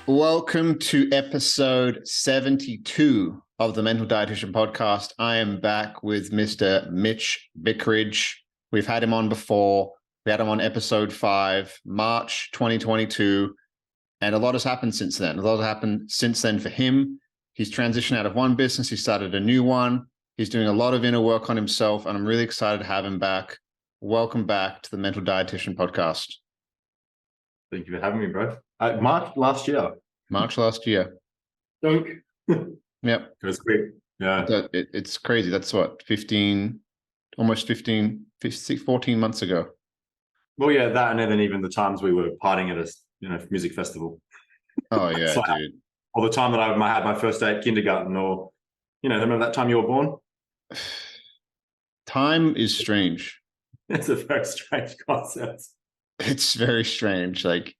Welcome to episode 72 of the Mental Dietitian Podcast. I am back with Mr. Mitch Vickridge. We've had him on before. We had him on episode 5, March 2022, and a lot has happened since then. A lot has happened since then for him. He's transitioned out of one business. He started a new one. He's doing a lot of inner work on himself, and I'm really excited to have him back. Welcome back to the Mental Dietitian Podcast. Thank you for having me, bro. March last year. March last year. Dunk. Yep. It was quick. Yeah. It's crazy. That's what, 14 months ago. Well, yeah, that and then even the times we were partying at a music festival. Oh yeah, like, dude. Or the time that I had my first day at kindergarten, or remember that time you were born? Time is strange. It's a very strange concept. It's very strange. Like,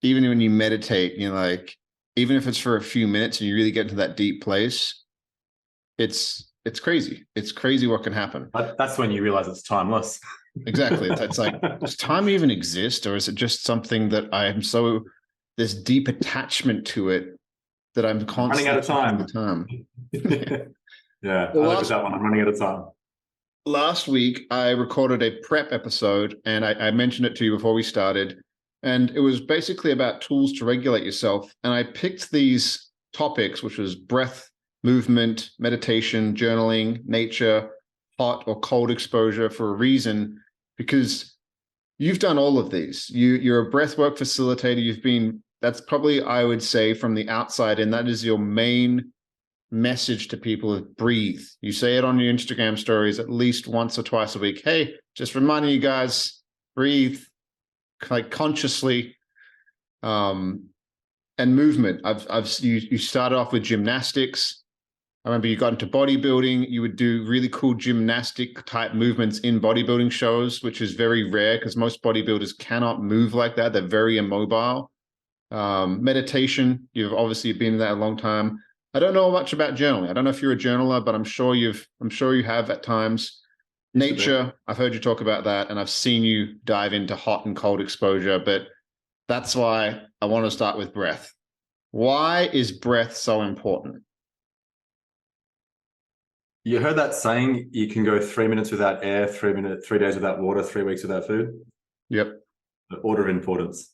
even when you meditate, even if it's for a few minutes and you really get into that deep place, it's crazy. It's crazy what can happen. That's when you realize it's timeless. Exactly. It's like, does time even exist, or is it just something that I am this deep attachment to it that I'm constantly running out of time. The time. Yeah, well, I look at that one. I'm running out of time. Last week, I recorded a prep episode, and I mentioned it to you before we started. And it was basically about tools to regulate yourself. And I picked these topics, which was breath, movement, meditation, journaling, nature, hot or cold exposure, for a reason, because you've done all of these. You're a breathwork facilitator. That's probably, I would say, from the outside, and that is your main message to people: is breathe. You say it on your Instagram stories at least once or twice a week. Hey, just reminding you guys, breathe. Like consciously, and movement. You started off with gymnastics. I remember you got into bodybuilding. You would do really cool gymnastic type movements in bodybuilding shows, which is very rare because most bodybuilders cannot move like that. They're very immobile. Meditation. You've obviously been in that a long time. I don't know much about journaling. I don't know if you're a journaler, but I'm sure you have at times. Nature, I've heard you talk about that, and I've seen you dive into hot and cold exposure, but that's why I want to start with breath. Why is breath so important? You heard that saying, you can go 3 minutes without air, 3 days without water, 3 weeks without food? Yep. The order of importance.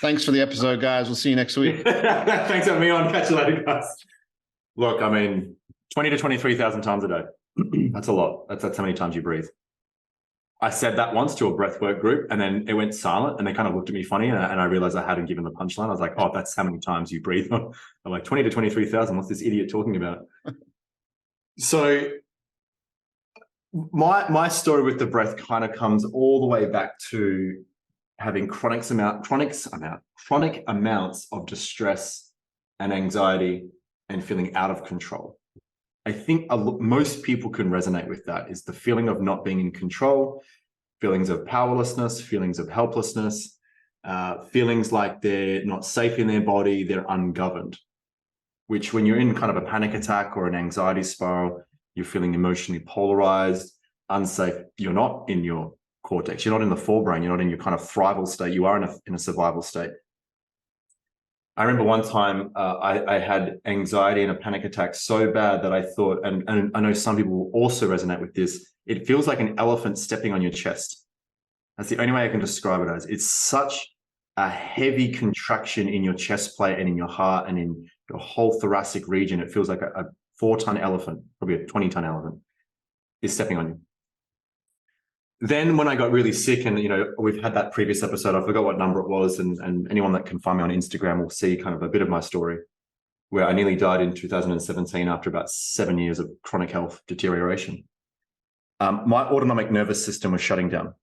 Thanks for the episode, guys. We'll see you next week. Thanks for having me on. Catch you later, guys. Look, 20 to 23,000 times a day. That's a lot. That's how many times you breathe. I said that once to a breathwork group, and then it went silent, and they kind of looked at me funny, and I realized I hadn't given the punchline. I was like, oh, that's how many times you breathe. I'm like, 20 to 23,000. What's this idiot talking about? So my story with the breath kind of comes all the way back to having chronic amounts of distress and anxiety and feeling out of control. I think most people can resonate with that, is the feeling of not being in control, feelings of powerlessness, feelings of helplessness, feelings like they're not safe in their body, they're ungoverned, which when you're in kind of a panic attack or an anxiety spiral, you're feeling emotionally polarized, unsafe. You're not in your cortex. You're not in the forebrain. You're not in your kind of thrival state. You are in a survival state. I remember one time I had anxiety and a panic attack so bad that I thought, and I know some people will also resonate with this, it feels like an elephant stepping on your chest. That's the only way I can describe it as. It's such a heavy contraction in your chest plate and in your heart and in your whole thoracic region. It feels like a 4-ton elephant, probably a 20-ton elephant, is stepping on you. Then when I got really sick, and we've had that previous episode, I forgot what number it was, and anyone that can find me on Instagram will see kind of a bit of my story, where I nearly died in 2017 after about 7 years of chronic health deterioration. My autonomic nervous system was shutting down.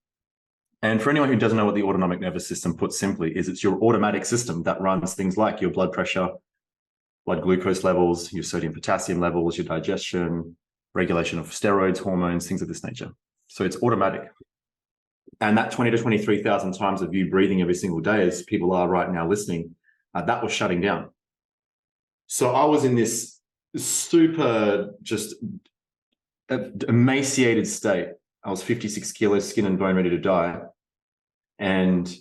And for anyone who doesn't know what the autonomic nervous system, put simply, is it's your automatic system that runs things like your blood pressure, blood glucose levels, your sodium potassium levels, your digestion, regulation of steroids, hormones, things of this nature. So it's automatic. And that 20 to 23,000 times of you breathing every single day, as people are right now listening, that was shutting down. So I was in this super just emaciated state. I was 56 kilos, skin and bone, ready to die. And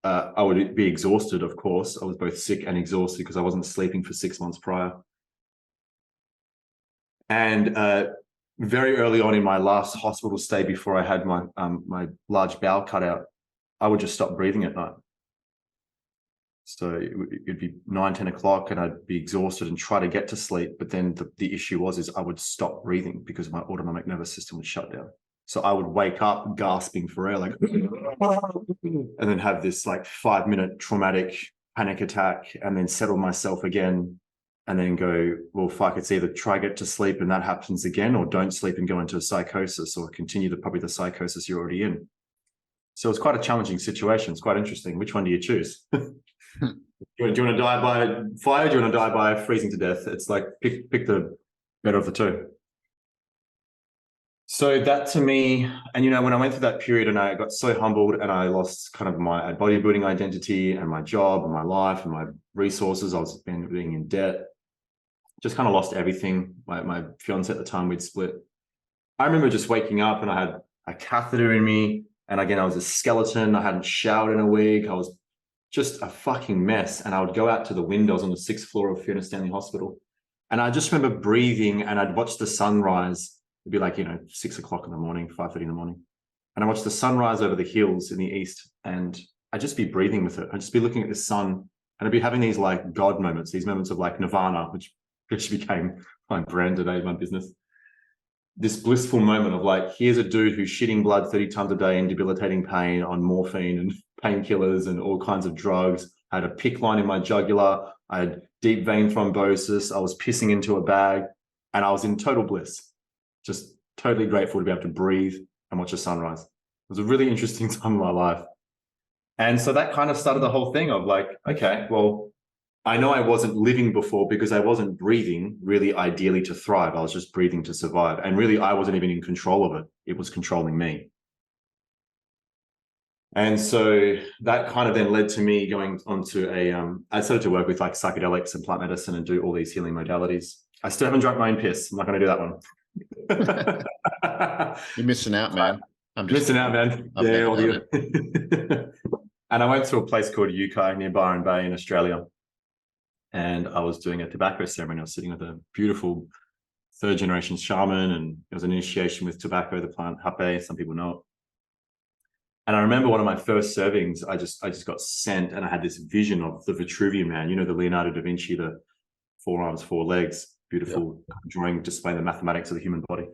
I would be exhausted, of course. I was both sick and exhausted because I wasn't sleeping for 6 months prior. And very early on in my last hospital stay before I had my my large bowel cut out, I would just stop breathing at night. So it'd be 9, 10 o'clock and I'd be exhausted and try to get to sleep. But then the issue is I would stop breathing because my autonomic nervous system would shut down. So I would wake up gasping for air, like, and then have this like 5-minute traumatic panic attack and then settle myself again and then go, well, fuck, it's either try get to sleep and that happens again, or don't sleep and go into a psychosis, or continue probably the psychosis you're already in. So it's quite a challenging situation. It's quite interesting. Which one do you choose? Do you want to die by fire? Do you want to die by freezing to death? It's like pick the better of the two. So that to me, and when I went through that period and I got so humbled and I lost kind of my bodybuilding identity and my job and my life and my resources, I was being in debt, just kind of lost everything. My fiance at the time, we'd split. I remember just waking up and I had a catheter in me. And again, I was a skeleton. I hadn't showered in a week. I was just a fucking mess. And I would go out to the windows on the 6th floor of Fiona Stanley Hospital. And I just remember breathing and I'd watch the sunrise. It'd be like, 6 o'clock in the morning, 5:30 in the morning. And I watched the sunrise over the hills in the east. And I'd just be breathing with it. I'd just be looking at the sun and I'd be having these like God moments, these moments of like nirvana, which became my brand today, my business. This blissful moment of like, here's a dude who's shitting blood 30 times a day in debilitating pain on morphine and painkillers and all kinds of drugs. I had a PICC line in my jugular. I had deep vein thrombosis. I was pissing into a bag and I was in total bliss. Just totally grateful to be able to breathe and watch a sunrise. It was a really interesting time in my life. And so that kind of started the whole thing of like, okay, well, I know I wasn't living before because I wasn't breathing really ideally to thrive. I was just breathing to survive. And really, I wasn't even in control of it. It was controlling me. And so that kind of then led to me going on to I started to work with like psychedelics and plant medicine and do all these healing modalities. I still haven't drunk my own piss. I'm not going to do that one. You're missing out, man. I'm just missing out, man. Yeah, all good. And I went to a place called Yukai near Byron Bay in Australia. And I was doing a tobacco ceremony. I was sitting with a beautiful 3rd-generation shaman, and it was an initiation with tobacco, the plant hape. Some people know it. And I remember one of my first servings, I just got sent, and I had this vision of the Vitruvian Man. The Leonardo da Vinci, the 4 arms, 4 legs, beautiful drawing displaying the mathematics of the human body.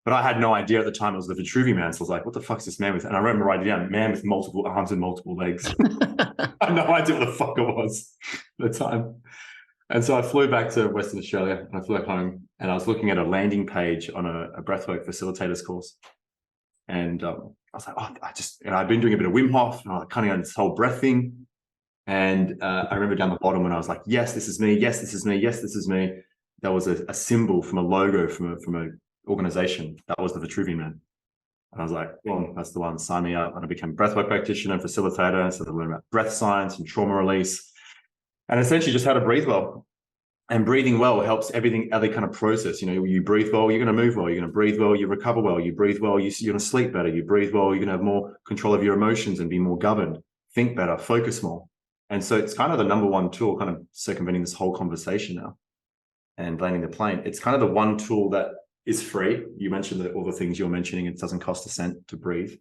But I had no idea at the time it was the Vitruvian Man. So I was like, what the fuck is this man with? And I remember writing down, man with multiple arms and multiple legs. I had no idea what the fuck it was at the time. And so I flew back to Western Australia and I flew back home and I was looking at a landing page on a breathwork facilitators course. And I was like, oh, I've been doing a bit of Wim Hof and I was kind of on this whole breath thing. And I remember down the bottom when I was like, yes, this is me. Yes, this is me. Yes, this is me. There was a symbol from a logo from a organization. That was the Vitruvian Man. And I was like, well, that's the one, sign me up. And I became a breathwork practitioner and facilitator. So I learned about breath science and trauma release and essentially just how to breathe well. And breathing well helps everything other kind of process. You breathe well, you're going to move well. You're going to breathe well, you recover well. You breathe well, you're going to sleep better. You breathe well, you're going to have more control of your emotions and be more governed, think better, focus more. And so it's kind of the number one tool, kind of circumventing this whole conversation now and landing the plane. It's kind of the one tool that is free. You mentioned that all the things you're mentioning, it doesn't cost a cent to breathe.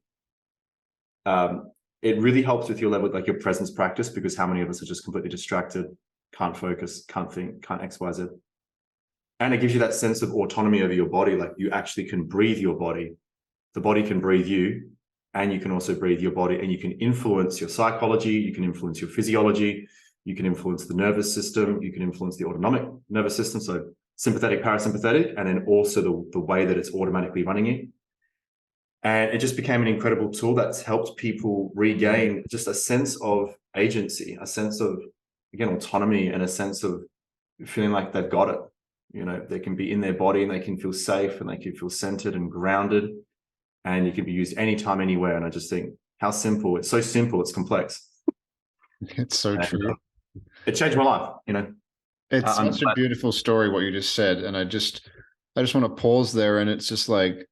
It really helps with your level, like your presence practice, because how many of us are just completely distracted, can't focus, can't think, can't X, Y, Z. And it gives you that sense of autonomy over your body. Like you actually can breathe your body. The body can breathe you, and you can also breathe your body, and you can influence your psychology. You can influence your physiology. You can influence the nervous system. You can influence the autonomic nervous system. So sympathetic, parasympathetic, and then also the way that it's automatically running you. And it just became an incredible tool that's helped people regain just a sense of agency, a sense of, again, autonomy, and a sense of feeling like they've got it. They can be in their body and they can feel safe and they can feel centered and grounded, and it can be used anytime, anywhere. And I just think how simple, it's so simple, it's complex. It's so true. It changed my life, It's such a beautiful story, what you just said. And I just want to pause there. And it's just like,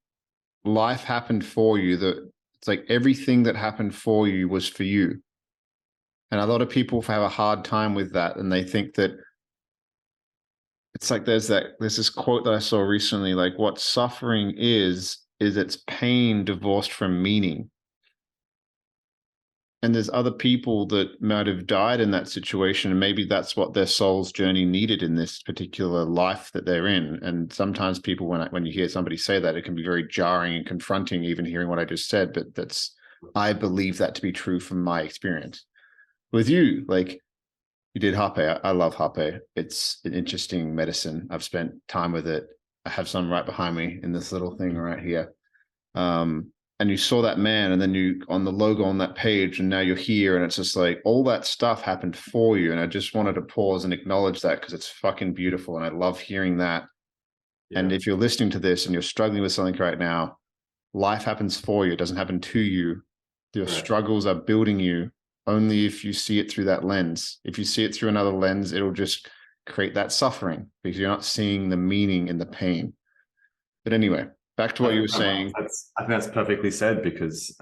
life happened for you. It's like everything that happened for you was for you. And a lot of people have a hard time with that, and they think that it's like there's this quote that I saw recently, like what suffering is it's pain divorced from meaning. And there's other people that might have died in that situation, and maybe that's what their soul's journey needed in this particular life that they're in. And sometimes people, when you hear somebody say that, it can be very jarring and confronting, even hearing what I just said. But I believe that to be true from my experience. With you, like you did hape. I love hape. It's an interesting medicine. I've spent time with it. I have some right behind me in this little thing right here. And you saw that man, and then you on the logo on that page, and now you're here, and it's just like all that stuff happened for you. And I just wanted to pause and acknowledge that, because it's fucking beautiful, and I love hearing that. Yeah. And if you're listening to this and you're struggling with something right now, life happens for you. It doesn't happen to you. Your struggles are building you only if you see it through that lens. If you see it through another lens, it'll just create that suffering because you're not seeing the meaning in the pain. But anyway, back to what you were saying. I think that's perfectly said, because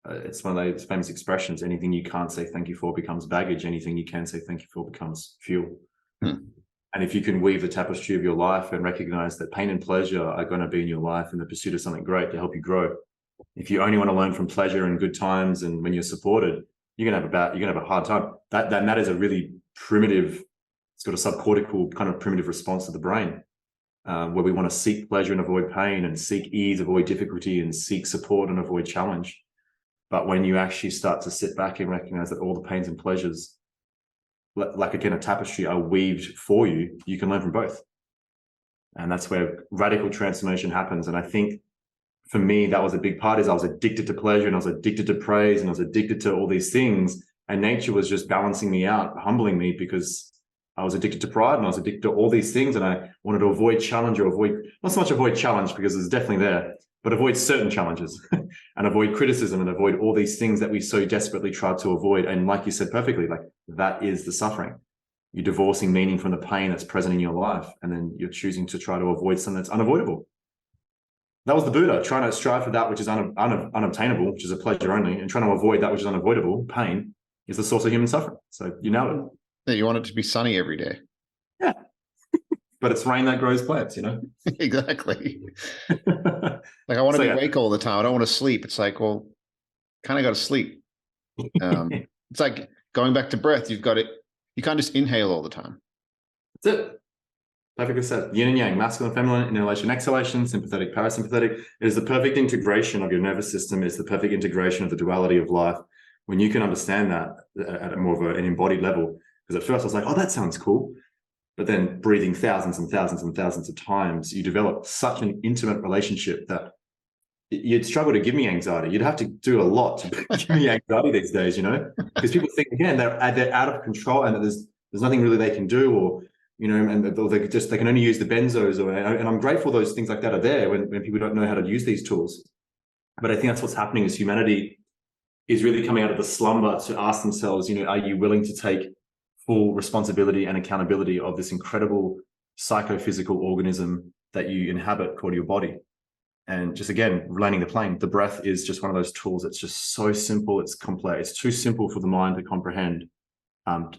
it's one of those famous expressions: anything you can't say thank you for becomes baggage. Anything you can say thank you for becomes fuel. And if you can weave the tapestry of your life and recognize that pain and pleasure are going to be in your life in the pursuit of something great to help you grow. If you only want to learn from pleasure and good times and when you're supported, you're going to have a hard time. That is a really primitive, it's got a subcortical kind of primitive response to the brain. Where we want to seek pleasure and avoid pain, and seek ease, avoid difficulty, and seek support and avoid challenge. But when you actually start to sit back and recognize that all the pains and pleasures, like again, a tapestry, are weaved for you, you can learn from both. And that's where radical transformation happens. And I think for me, that was a big part, is I was addicted to pleasure, and I was addicted to praise, and I was addicted to all these things. And nature was just balancing me out, humbling me, because I was addicted to pride, and I was addicted to all these things, and I wanted to avoid challenge, or not so much avoid challenge because it's definitely there, but avoid certain challenges and avoid criticism and avoid all these things that we so desperately try to avoid. And like you said perfectly, like that is the suffering. You're divorcing meaning from the pain that's present in your life, and then you're choosing to try to avoid something that's unavoidable. That was the Buddha, trying to strive for that which is unobtainable, which is a pleasure only, and trying to avoid that which is unavoidable, pain, is the source of human suffering. So you nailed it. Yeah, you want it to be sunny every day. Yeah. But it's rain that grows plants, Exactly. Like I want to be awake all the time. I don't want to sleep. It's like, well, kind of got to sleep. It's like going back to breath. You can't just inhale all the time. That's it. Perfectly said. Yin and yang, masculine, feminine, inhalation, exhalation, sympathetic, parasympathetic. It is the perfect integration of your nervous system. It's the perfect integration of the duality of life. When you can understand that at more of an embodied level. Because at first I was like, oh, that sounds cool. But then breathing thousands and thousands and thousands of times, you develop such an intimate relationship that you'd struggle to give me anxiety. You'd have to do a lot to give me anxiety these days, because people think, again, they're out of control, and that there's nothing really they can do, or, and they can only use the benzos, and I'm grateful those things like that are there when people don't know how to use these tools. But I think that's what's happening, is humanity is really coming out of the slumber to ask themselves, are you willing to take full responsibility and accountability of this incredible psychophysical organism that you inhabit called your body? And just again, landing the plane, the breath is just one of those tools that's just so simple, it's complex, it's too simple for the mind to comprehend.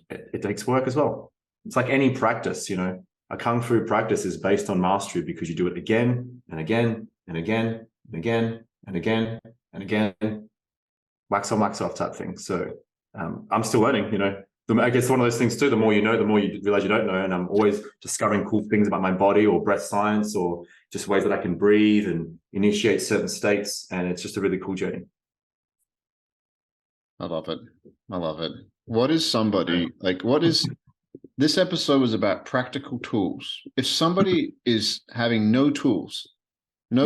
It takes work as well. It's like any practice, a kung fu practice is based on mastery, because you do it again and again and again and again and again and again, wax on, wax off type thing. So I'm still learning, I guess one of those things too, the more you know, the more you realize you don't know. And I'm always discovering cool things about my body, or breath science, or just ways that I can breathe and initiate certain states. And it's just a really cool journey. I love it. I love it. What is this episode was about practical tools. If somebody is having no tools, and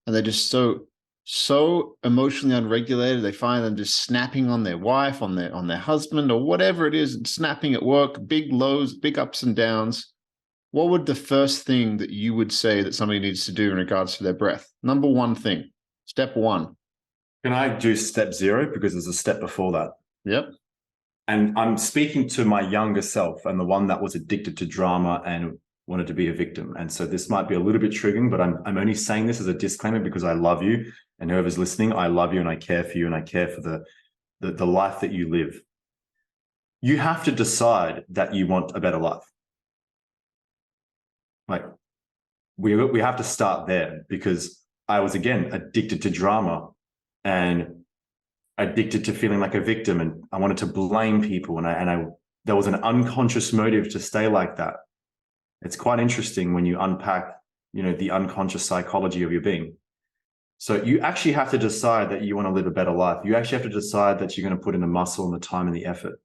they're just so emotionally unregulated, they find them just snapping on their wife, on their husband, or whatever it is, and snapping at work, big lows, big ups and downs. What would the first thing that you would say that somebody needs to do in regards to their breath? Number one thing, step one. Can I do step 0? Because there's a step before that. Yep. And I'm speaking to my younger self, and the one that was addicted to drama and wanted to be a victim. And so this might be a little bit triggering, but I'm only saying this as a disclaimer because I love you, and whoever's listening, I love you, and I care for you, and I care for the life that you live. you have to decide that you want a better life. Like, we have to start there, because I was, again, addicted to drama and addicted to feeling like a victim, and I wanted to blame people, and there was an unconscious motive to stay like that. It's quite interesting when you unpack, the unconscious psychology of your being. So you actually have to decide that you want to live a better life. You actually have to decide that you're going to put in the muscle and the time and the effort,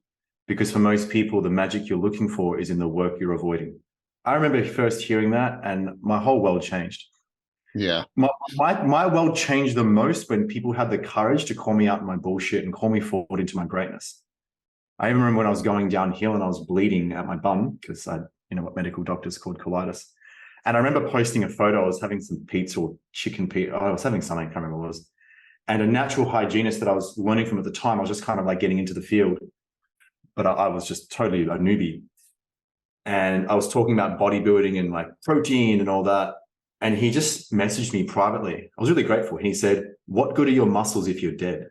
because for most people, the magic you're looking for is in the work you're avoiding. I remember first hearing that, and my whole world changed. Yeah. My world changed the most when people had the courage to call me out in my bullshit and call me forward into my greatness. I even remember when I was going downhill and I was bleeding at my bum, because I, what medical doctors called colitis. And I remember posting a photo. I was having some pizza or chicken pizza. I was having something, I can't remember what it was. And a natural hygienist that I was learning from at the time, I was just kind of like getting into the field, but I was just totally a newbie. And I was talking about bodybuilding and like protein and all that. And he just messaged me privately. I was really grateful. And he said, "What good are your muscles if you're dead?"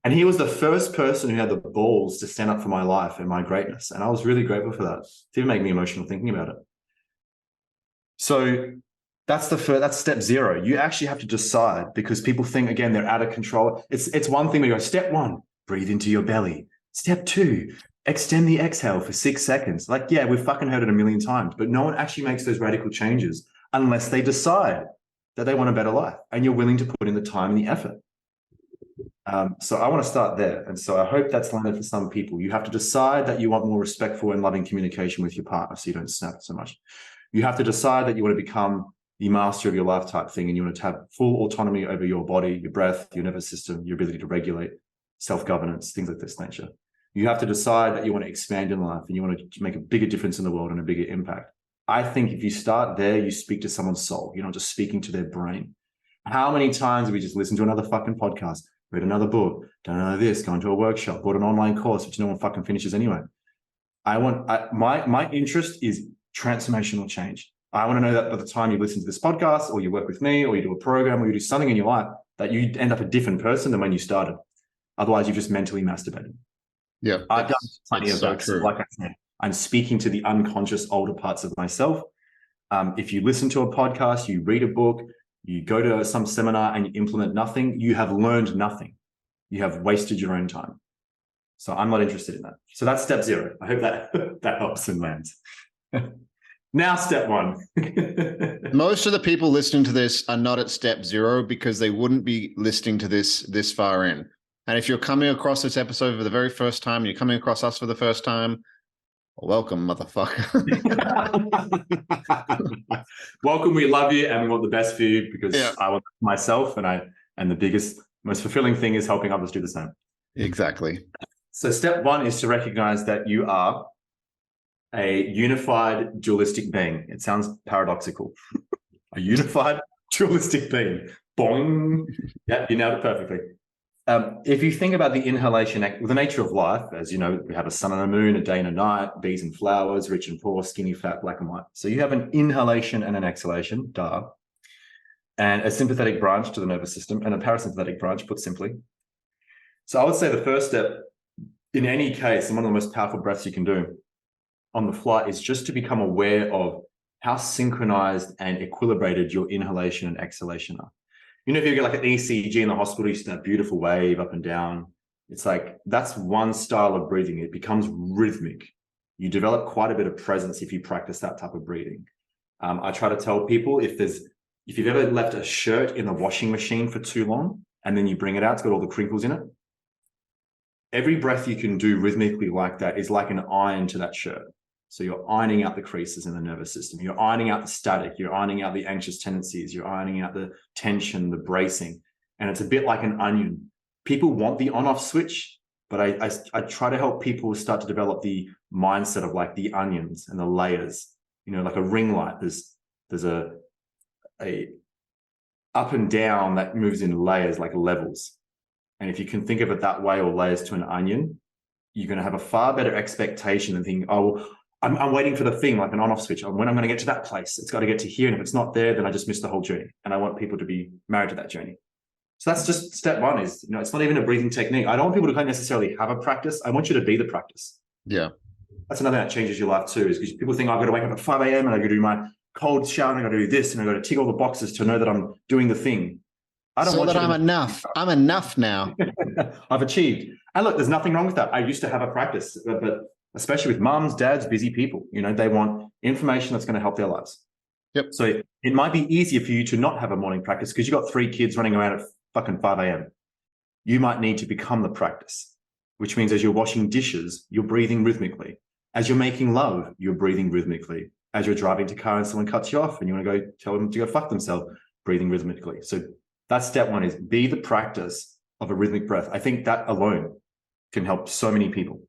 And he was the first person who had the balls to stand up for my life and my greatness. And I was really grateful for that. It did make me emotional thinking about it. So that's step zero. You actually have to decide, because people think, again, they're out of control. It's one thing when you go, step one, breathe into your belly. Step two, extend the exhale for 6 seconds. Like, yeah, we've fucking heard it a million times, but no one actually makes those radical changes unless they decide that they want a better life and you're willing to put in the time and the effort. So I want to start there. And so I hope that's landed for some people. You have to decide that you want more respectful and loving communication with your partner so you don't snap so much. You have to decide that you want to become the master of your life type thing, and you want to have full autonomy over your body, your breath, your nervous system, your ability to regulate, self-governance, things like this nature. You have to decide that you want to expand in life and you want to make a bigger difference in the world and a bigger impact. I think if you start there, you speak to someone's soul. You're not just speaking to their brain. How many times have we just listened to another fucking podcast, read another book, done another this, gone to a workshop, bought an online course, which no one fucking finishes anyway? My interest is transformational change. I want to know that by the time you listen to this podcast or you work with me or you do a program or you do something in your life, that you end up a different person than when you started. Otherwise, you've just mentally masturbated. Yeah. I've done plenty of that. So like I said, I'm speaking to the unconscious older parts of myself. If you listen to a podcast, you read a book, you go to some seminar and you implement nothing, you have learned nothing. You have wasted your own time. So I'm not interested in that. So that's step zero. I hope that that helps and lands. Now, step one. most of the people listening to this are not at step zero because they wouldn't be listening to this far in. And if you're coming across this episode for the very first time, you're coming across us for the first time, welcome, motherfucker. Welcome. We love you and we want the best for you, because Yeah. I want myself, and the biggest, most fulfilling thing is helping others do the same. Exactly. So step one is to recognize that you are a unified dualistic being. It sounds paradoxical. A unified dualistic being. Boing. Yeah, you nailed it perfectly. If you think about the inhalation, the nature of life, as you know, we have a sun and a moon, a day and a night, bees and flowers, rich and poor, skinny, fat, black and white. So you have an inhalation and an exhalation, duh, and a sympathetic branch to the nervous system and a parasympathetic branch, put simply. So I would say the first step in any case, and one of the most powerful breaths you can do on the fly, is just to become aware of how synchronized and equilibrated your inhalation and exhalation are. If you get like an ECG in the hospital, you see that beautiful wave up and down. It's like, that's one style of breathing. It becomes rhythmic. You develop quite a bit of presence if you practice that type of breathing. I try to tell people, if you've ever left a shirt in the washing machine for too long and then you bring it out, it's got all the crinkles in it. Every breath you can do rhythmically like that is like an iron to that shirt. So you're ironing out the creases in the nervous system. You're ironing out the static. You're ironing out the anxious tendencies. You're ironing out the tension, the bracing. And it's a bit like an onion. People want the on-off switch, but I try to help people start to develop the mindset of like the onions and the layers. Like a ring light. There's a up and down that moves in layers, like levels. And if you can think of it that way, or layers to an onion, you're going to have a far better expectation than thinking, oh, I'm waiting for the thing, like an on-off switch. When I'm going to get to that place, it's got to get to here. And if it's not there, then I just missed the whole journey. And I want people to be married to that journey. So that's just step one is, it's not even a breathing technique. I don't want people to necessarily have a practice. I want you to be the practice. Yeah. That's another thing that changes your life too, is because people think I've got to wake up at 5 a.m. and I got to do my cold shower and I got to do this and I got to tick all the boxes to know that I'm doing the thing. I don't want that I'm enough. I'm enough now. I've achieved. And look, there's nothing wrong with that. I used to have a practice, but especially with mums, dads, busy people, they want information that's going to help their lives. Yep. So it might be easier for you to not have a morning practice because you've got 3 kids running around at fucking 5 a.m. You might need to become the practice, which means as you're washing dishes, you're breathing rhythmically. As you're making love, you're breathing rhythmically. As you're driving to a car and someone cuts you off and you want to go tell them to go fuck themselves, breathing rhythmically. So that's step one, is be the practice of a rhythmic breath. I think that alone can help so many people.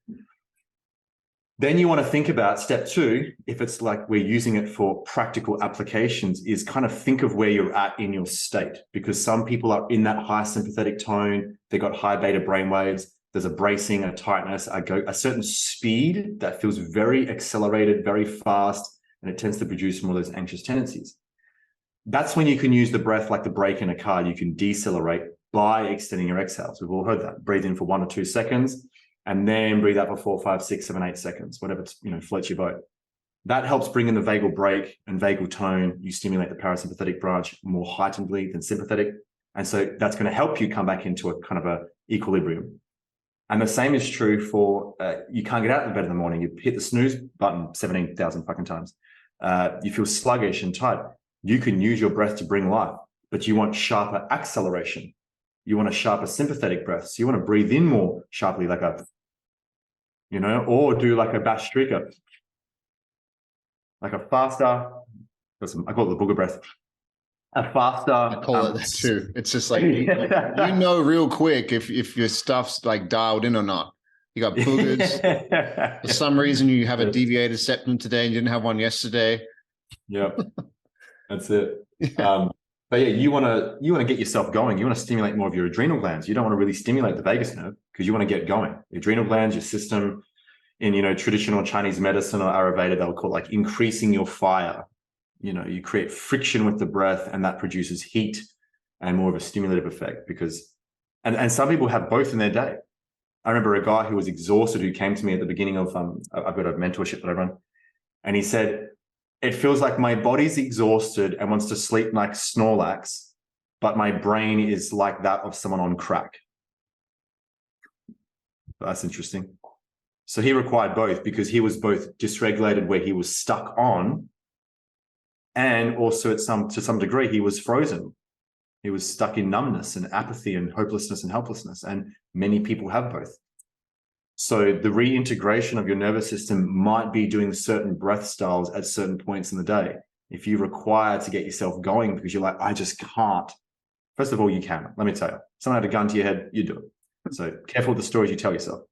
Then you want to think about step 2, if it's like we're using it for practical applications, is kind of think of where you're at in your state, because some people are in that high sympathetic tone. They've got high beta brainwaves. There's a bracing, a tightness, a certain speed that feels very accelerated, very fast, and it tends to produce more of those anxious tendencies. That's when you can use the breath like the brake in a car. You can decelerate by extending your exhales. We've all heard that. Breathe in for 1 or 2 seconds, and then breathe out for 4, 5, 6, 7, 8 seconds, whatever floats your boat. That helps bring in the vagal brake and vagal tone. You stimulate the parasympathetic branch more heightenedly than sympathetic. And so that's going to help you come back into a kind of a equilibrium. And the same is true for, you can't get out of bed in the morning. You hit the snooze button 17,000 fucking times. You feel sluggish and tight. You can use your breath to bring life, but you want sharper acceleration. You want a sharper sympathetic breath. So you want to breathe in more sharply, like a, or do like a bash streaker, like a faster, I call it the booger breath. A faster. I call it that too. It's just like, real quick if your stuff's like dialed in or not. You got boogers. For some reason, you have a deviated septum today and you didn't have one yesterday. Yep, that's it. But yeah, you want to get yourself going. You want to stimulate more of your adrenal glands. You don't want to really stimulate the vagus nerve because you want to get going. The adrenal glands, your system, in traditional Chinese medicine or Ayurveda, they'll call it like increasing your fire. You create friction with the breath, and that produces heat and more of a stimulative effect. Because, and some people have both in their day. I remember a guy who was exhausted who came to me at the beginning of I've got a mentorship that I run, and he said, "It feels like my body's exhausted and wants to sleep like Snorlax, but my brain is like that of someone on crack." That's interesting. So he required both because he was both dysregulated where he was stuck on, and also to some degree he was frozen. He was stuck in numbness and apathy and hopelessness and helplessness, and many people have both. So the reintegration of your nervous system might be doing certain breath styles at certain points in the day. If you require to get yourself going because you're like, I just can't. First of all, you can. Let me tell you, someone had a gun to your head, you do it. So careful with the stories you tell yourself.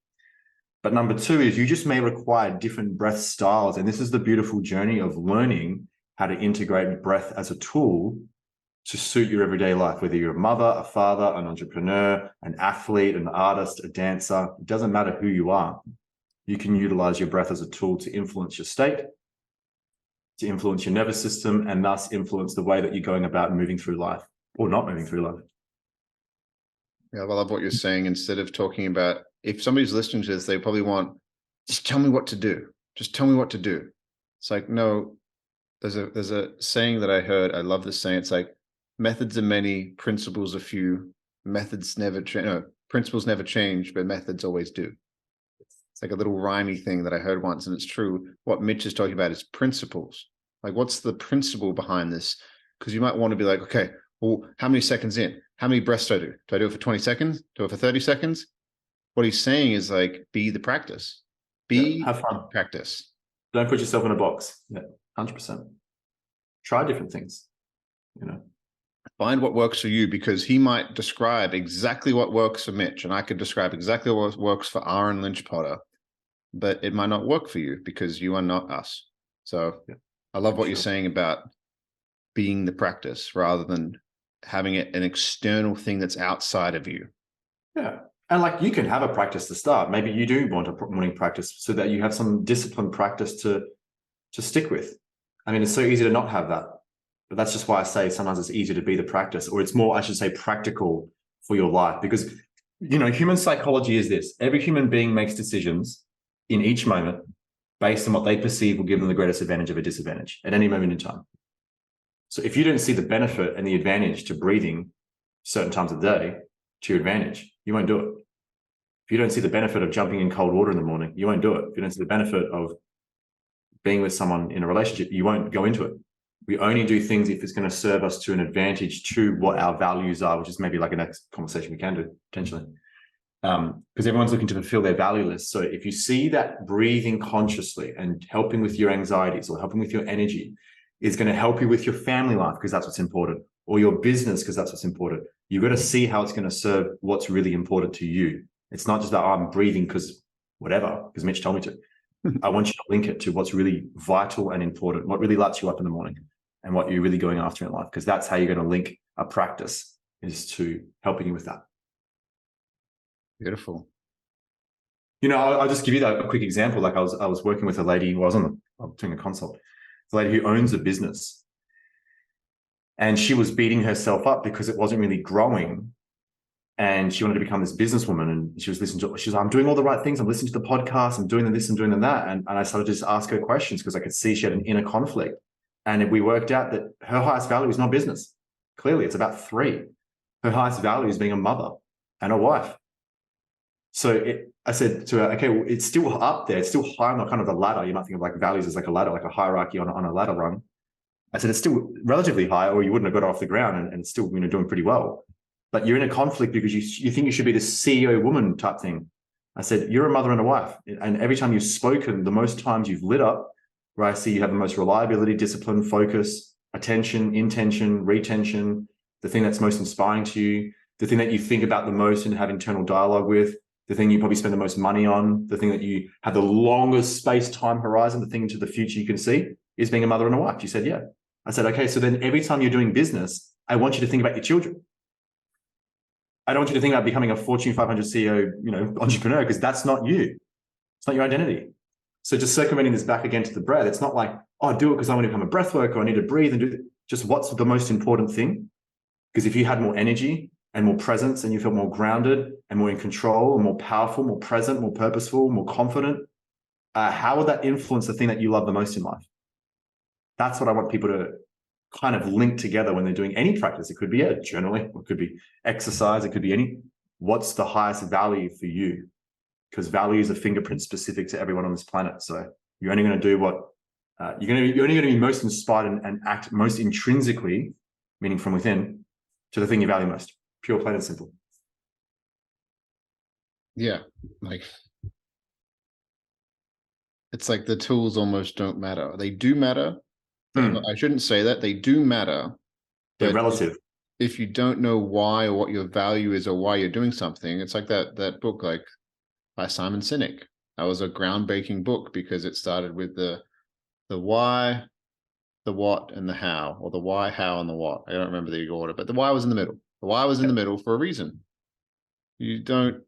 But number 2 is you just may require different breath styles. And this is the beautiful journey of learning how to integrate breath as a tool to suit your everyday life, whether you're a mother, a father, an entrepreneur, an athlete, an artist, a dancer. It doesn't matter who you are. You can utilize your breath as a tool to influence your state, to influence your nervous system, and thus influence the way that you're going about moving through life or not moving through life. Yeah, I love what you're saying. Instead of talking about, if somebody's listening to this, they probably want, just tell me what to do. Just tell me what to do. It's like, no, there's a saying that I heard. I love this saying. It's like, methods are many, principles are few. Methods never change. No, principles never change, but methods always do. It's like a little rhymey thing that I heard once, and it's true. What Mitch is talking about is principles. Like, what's the principle behind this? Because you might want to be like, okay, well, how many seconds in? How many breaths do I do? Do I do it for 20 seconds? Do it for 30 seconds? What he's saying is like, be the practice. Have fun. Practice. Don't put yourself in a box. Yeah, 100%. Try different things, Find what works for you, because he might describe exactly what works for Mitch, and I could describe exactly what works for Aaron Lynch-potter, but it might not work for you because you are not us. So yeah, I love what you're saying about being the practice rather than having it an external thing that's outside of you. Yeah. And like, you can have a practice to start. Maybe you do want a morning practice so that you have some disciplined practice to stick with. I mean, it's so easy to not have that. But that's just why I say sometimes it's easier to be the practice, or it's more, I should say, practical for your life. Because, human psychology is this: every human being makes decisions in each moment based on what they perceive will give them the greatest advantage of a disadvantage at any moment in time. So if you don't see the benefit and the advantage to breathing certain times of the day to your advantage, you won't do it. If you don't see the benefit of jumping in cold water in the morning, you won't do it. If you don't see the benefit of being with someone in a relationship, you won't go into it. We only do things if it's going to serve us to an advantage to what our values are, which is maybe like a next conversation we can do potentially. Because everyone's looking to fulfill their value list. So if you see that breathing consciously and helping with your anxieties or helping with your energy is going to help you with your family life, because that's what's important, or your business, because that's what's important, you've got to see how it's going to serve what's really important to you. It's not just that I'm breathing because whatever, because Mitch told me to. I want you to link it to what's really vital and important, what really lights you up in the morning and what you're really going after in life, because that's how you're going to link a practice, is to helping you with that. Beautiful. I'll just give you a quick example. Like I was working with a lady who I was doing a consult, a lady who owns a business, and she was beating herself up because it wasn't really growing. And she wanted to become this businesswoman, and she was like, I'm doing all the right things. I'm listening to the podcast. I'm doing this, I'm doing that. And I started to just ask her questions because I could see she had an inner conflict. And we worked out that her highest value is not business. Clearly, it's about 3. Her highest value is being a mother and a wife. So I said to her, okay, well, it's still up there. It's still high on the kind of the ladder. You might think of like values as like a ladder, like a hierarchy on a ladder rung. I said, it's still relatively high, or you wouldn't have got off the ground, and it's still doing pretty well. But you're in a conflict because you think you should be the CEO woman type thing. I said, you're a mother and a wife. And every time you've spoken, the most times you've lit up, where I see you have the most reliability, discipline, focus, attention, intention, retention, the thing that's most inspiring to you, the thing that you think about the most and have internal dialogue with, the thing you probably spend the most money on, the thing that you have the longest space-time horizon, the thing into the future you can see, is being a mother and a wife. You said, yeah. I said, okay, so then every time you're doing business, I want you to think about your children. I don't want you to think about becoming a Fortune 500 CEO, entrepreneur, because that's not you. It's not your identity. So just circumventing this back again to the breath, it's not like, oh, I do it because I want to become a breath worker, or I need to breathe and do it. Just what's the most important thing? Because if you had more energy and more presence and you felt more grounded and more in control and more powerful, more present, more purposeful, more confident, how would that influence the thing that you love the most in life? That's what I want people to kind of link together when they're doing any practice. It could be journaling, it could be exercise, it could be what's the highest value for you? Because value is a fingerprint specific to everyone on this planet. So you're only going to do what you're only going to be most inspired and act most intrinsically, meaning from within, to the thing you value most. Pure, plain and simple. Yeah, it's like the tools almost don't matter. They do matter. I shouldn't say that. They do matter. They're relative. If you don't know why or what your value is or why you're doing something, it's like that book, like by Simon Sinek. That was a groundbreaking book because it started with the why, the what, and the how, or the why, how, and the what. I don't remember the order, but the why was in the middle. The why was in the middle for a reason. You don't.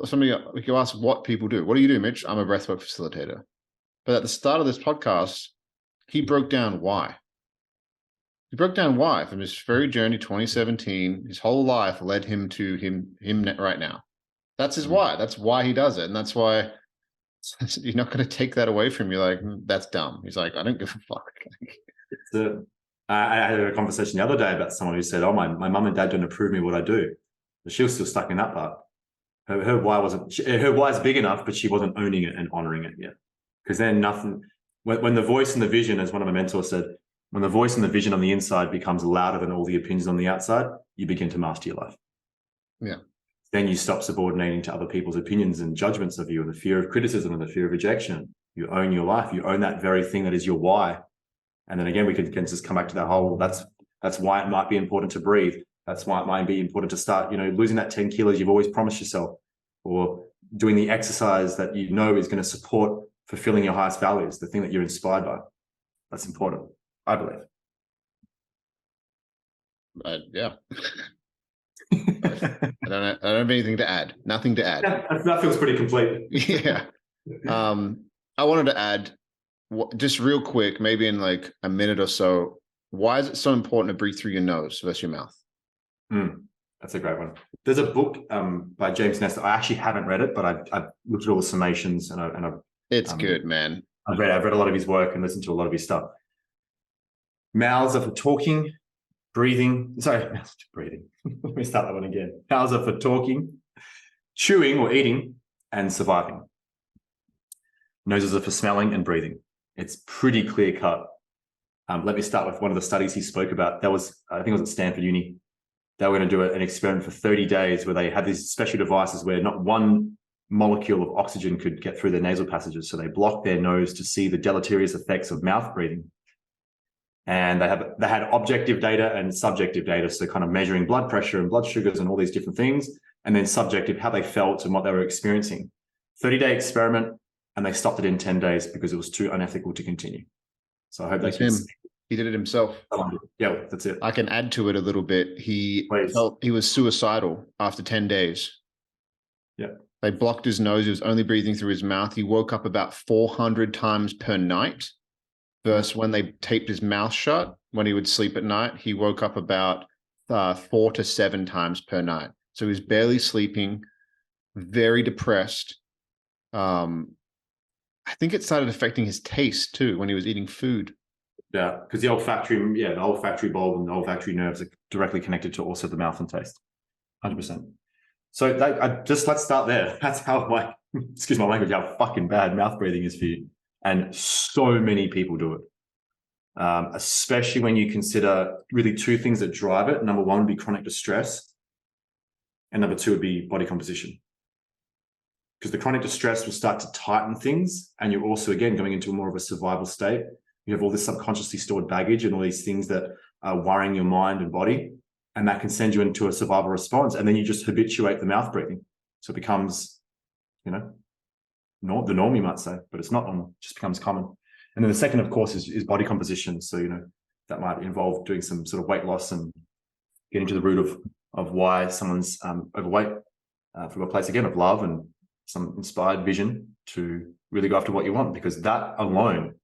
Somebody, if you ask what people do, what do you do, Mitch? I'm a breathwork facilitator. But at the start of this podcast, he broke down why. He broke down why from his very journey, 2017. His whole life led him to him right now. That's his why. That's why he does it, and that's why you're not going to take that away from you. Like, that's dumb. He's like, I don't give a fuck. I had a conversation the other day about someone who said, "Oh, my mum and dad don't approve me what I do," but she was still stuck in that part. Her why wasn't. Her why is big enough, but she wasn't owning it and honoring it yet. Because then nothing. When the voice and the vision, as one of my mentors said, when the voice and the vision on the inside becomes louder than all the opinions on the outside, you begin to master your life. Yeah. Then you stop subordinating to other people's opinions and judgments of you, and the fear of criticism and the fear of rejection. You own your life. You own that very thing that is your why. And then again, we can just come back to that whole, that's why it might be important to breathe. That's why it might be important to start, losing that 10 kilos you've always promised yourself, or doing the exercise that you know is going to support fulfilling your highest values, the thing that you're inspired by. That's important, I believe. Yeah. I don't have anything to add. Nothing to add. That feels pretty complete. Yeah. I wanted to add, just real quick, maybe in like a minute or so, why is it so important to breathe through your nose versus your mouth? That's a great one. There's a book by James Nestor. I actually haven't read it, but I've looked at all the summations and I've It's good, man. I've read a lot of his work and listened to a lot of his stuff. Mouths are for talking, breathing. Sorry, mouths for breathing. Let me start that one again. Mouths are for talking, chewing or eating, and surviving. Noses are for smelling and breathing. It's pretty clear cut. Let me start with one of the studies he spoke about. That was, I think it was at Stanford Uni. They were going to do an experiment for 30 days where they had these special devices where not one molecule of oxygen could get through their nasal passages. So they blocked their nose to see the deleterious effects of mouth breathing. And they had objective data and subjective data. So kind of measuring blood pressure and blood sugars and all these different things. And then subjective, how they felt and what they were experiencing. 30-day experiment, and they stopped it in 10 days because it was too unethical to continue. So I hope That's him. He did it himself. Yeah, that's it. I can add to it a little bit. He felt he was suicidal after 10 days. Yeah. They blocked his nose. He was only breathing through his mouth. He woke up about 400 times per night versus when they taped his mouth shut, when he would sleep at night, he woke up about 4 to 7 times per night. So he was barely sleeping, very depressed. I think it started affecting his taste too when he was eating food. Yeah, because the olfactory bulb and the olfactory nerves are directly connected to also the mouth and taste. 100%. So let's start there. That's how excuse my language, how fucking bad mouth breathing is for you. And so many people do it. Especially when you consider really two things that drive it. Number one would be chronic distress. And number two would be body composition. Because the chronic distress will start to tighten things. And you're also, again, going into more of a survival state. You have all this subconsciously stored baggage and all these things that are worrying your mind and body. And that can send you into a survival response. And then you just habituate the mouth breathing. So it becomes, the norm, you might say, but it's not normal, it just becomes common. And then the second, of course, is body composition. So, that might involve doing some sort of weight loss and getting to the root of why someone's overweight from a place, again, of love and some inspired vision to really go after what you want, because that alone,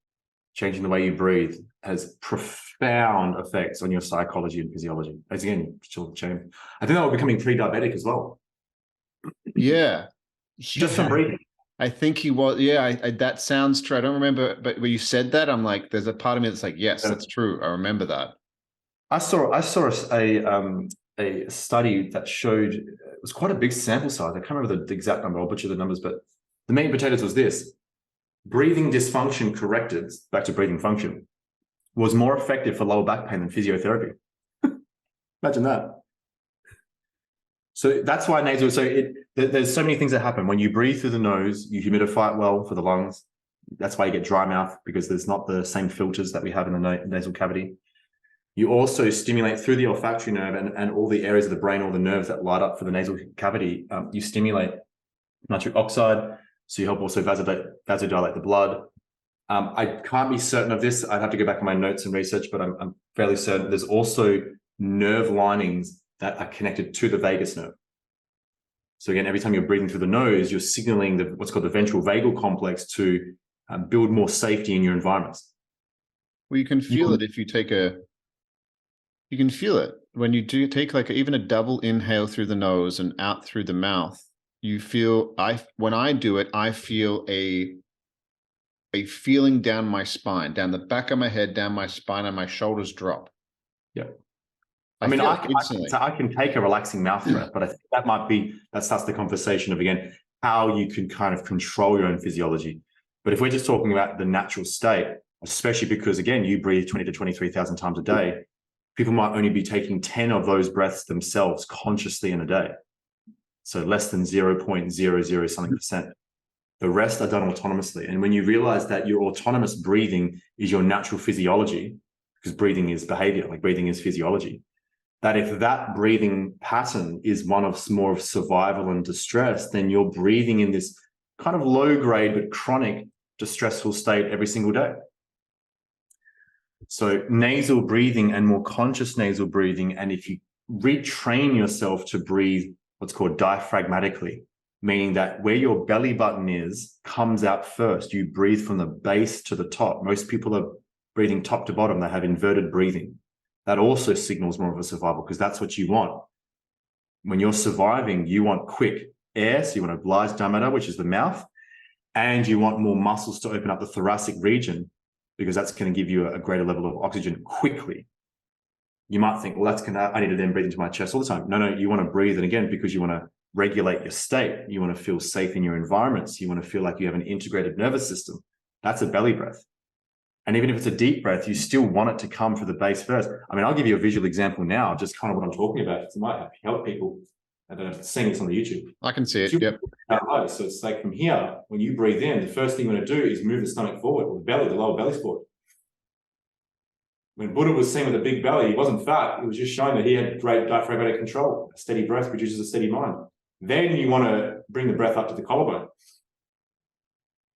changing the way you breathe, has profound effects on your psychology and physiology. As again, still change. I think that we're becoming pre-diabetic as well. Yeah. Just from breathing. I think he was. Yeah, that sounds true. I don't remember, but when you said that, I'm like, there's a part of me that's like, yes, that's true. I remember that. I saw a study that showed, it was quite a big sample size. I can't remember the exact number. I'll butcher the numbers, but the meat and potatoes was this: breathing dysfunction corrected, back to breathing function, was more effective for lower back pain than physiotherapy. Imagine that. So that's why nasal. So there's so many things that happen when you breathe through the nose. You humidify it well for the lungs. That's why you get dry mouth, because there's not the same filters that we have in the nasal cavity. You also stimulate through the olfactory nerve and all the areas of the brain, all the nerves that light up for the nasal cavity. You stimulate nitric oxide, so you help also vasodilate the blood. I can't be certain of this. I'd have to go back on my notes and research, but I'm fairly certain there's also nerve linings that are connected to the vagus nerve. So again, every time you're breathing through the nose, you're signaling what's called the ventral vagal complex to build more safety in your environments. Well, you can feel it if you take you can feel it when you do take even a double inhale through the nose and out through the mouth. You feel, when I do it, I feel a feeling down my spine, down the back of my head, down my spine, and my shoulders drop. Yeah. I can take a relaxing mouth breath, but I think that starts the conversation of, again, how you can kind of control your own physiology. But if we're just talking about the natural state, especially because, again, you breathe 20 to 23,000 times a day, people might only be taking 10 of those breaths themselves consciously in a day. So less than 0.00 something percent. The rest are done autonomously. And when you realize that your autonomous breathing is your natural physiology, because breathing is behavior, like breathing is physiology, that if that breathing pattern is one of more of survival and distress, then you're breathing in this kind of low grade but chronic distressful state every single day. So nasal breathing and more conscious nasal breathing, and if you retrain yourself to breathe what's called diaphragmatically, meaning that where your belly button is comes out first. You breathe from the base to the top. Most people are breathing top to bottom. They have inverted breathing. That also signals more of a survival, because that's what you want. When you're surviving, you want quick air. So you want a large diameter, which is the mouth, and you want more muscles to open up the thoracic region because that's going to give you a greater level of oxygen quickly. You might think, well, I need to then breathe into my chest all the time. No, you want to breathe. And again, because you want to regulate your state, you want to feel safe in your environments. You want to feel like you have an integrated nervous system. That's a belly breath. And even if it's a deep breath, you still want it to come for the base first. I mean, I'll give you a visual example now, just kind of what I'm talking about. It might help people that are seeing this on the YouTube. I can see it. Yep. So it's like from here, when you breathe in, the first thing you want to do is move the stomach forward, or the belly, the lower belly forward. When Buddha was seen with a big belly, he wasn't fat. He was just showing that he had great diaphragmatic control. A steady breath produces a steady mind. Then you want to bring the breath up to the collarbone.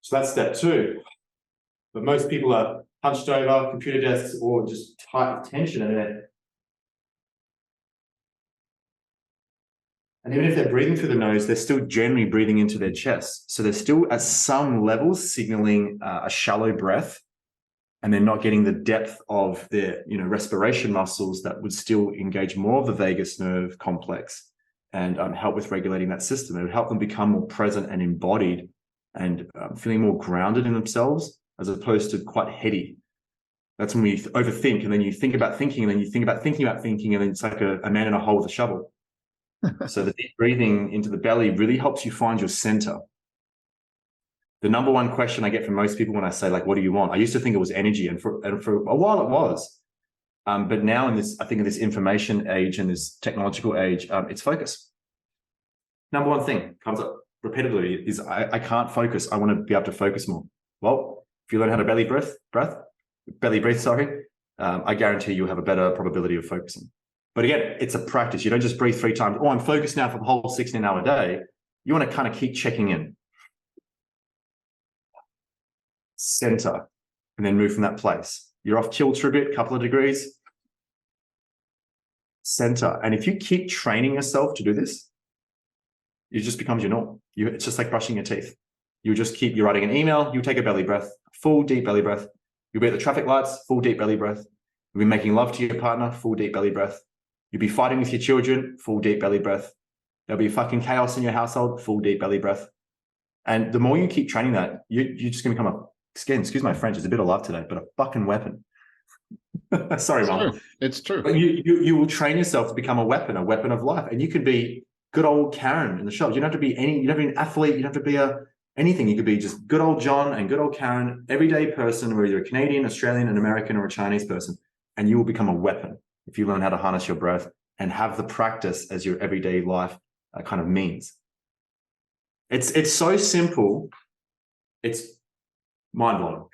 So that's step 2. But most people are hunched over, computer desks, or just tight with tension. And even if they're breathing through the nose, they're still generally breathing into their chest. So they're still at some levels signaling a shallow breath, and they're not getting the depth of their respiration muscles that would still engage more of the vagus nerve complex and help with regulating that system. It would help them become more present and embodied and feeling more grounded in themselves, as opposed to quite heady. That's when we overthink, and then you think about thinking, and then you think about thinking about thinking, and then it's like a man in a hole with a shovel. So the deep breathing into the belly really helps you find your center. The number one question I get from most people when I say, like, what do you want? I used to think it was energy, and for a while it was. But now in this information age and this technological age, it's focus. Number one thing comes up repeatedly is I can't focus. I want to be able to focus more. Well, if you learn how to belly breathe, I guarantee you'll have a better probability of focusing. But again, it's a practice. You don't just breathe 3 times. Oh, I'm focused now for the whole 16-hour day. You want to kind of keep checking in. Center, and then move from that place. You're off kilter a bit, couple of degrees. Center. And if you keep training yourself to do this, it just becomes your norm. It's just like brushing your teeth. You're writing an email, you take a belly breath, full deep belly breath. You'll be at the traffic lights, full deep belly breath. You'll be making love to your partner, full deep belly breath. You'll be fighting with your children, full deep belly breath. There'll be fucking chaos in your household, full deep belly breath. And the more you keep training that, you're just going to become excuse my French, it's a bit of love today, but a fucking weapon. Sorry, Mom. It's true. But you will train yourself to become a weapon of life. And you could be good old Karen in the shop. You don't have to be you don't have to be an athlete. You don't have to be anything. You could be just good old John and good old Karen, everyday person, whether you're a Canadian, Australian, an American, or a Chinese person. And you will become a weapon if you learn how to harness your breath and have the practice as your everyday life kind of means. It's so simple. It's mind-blowing.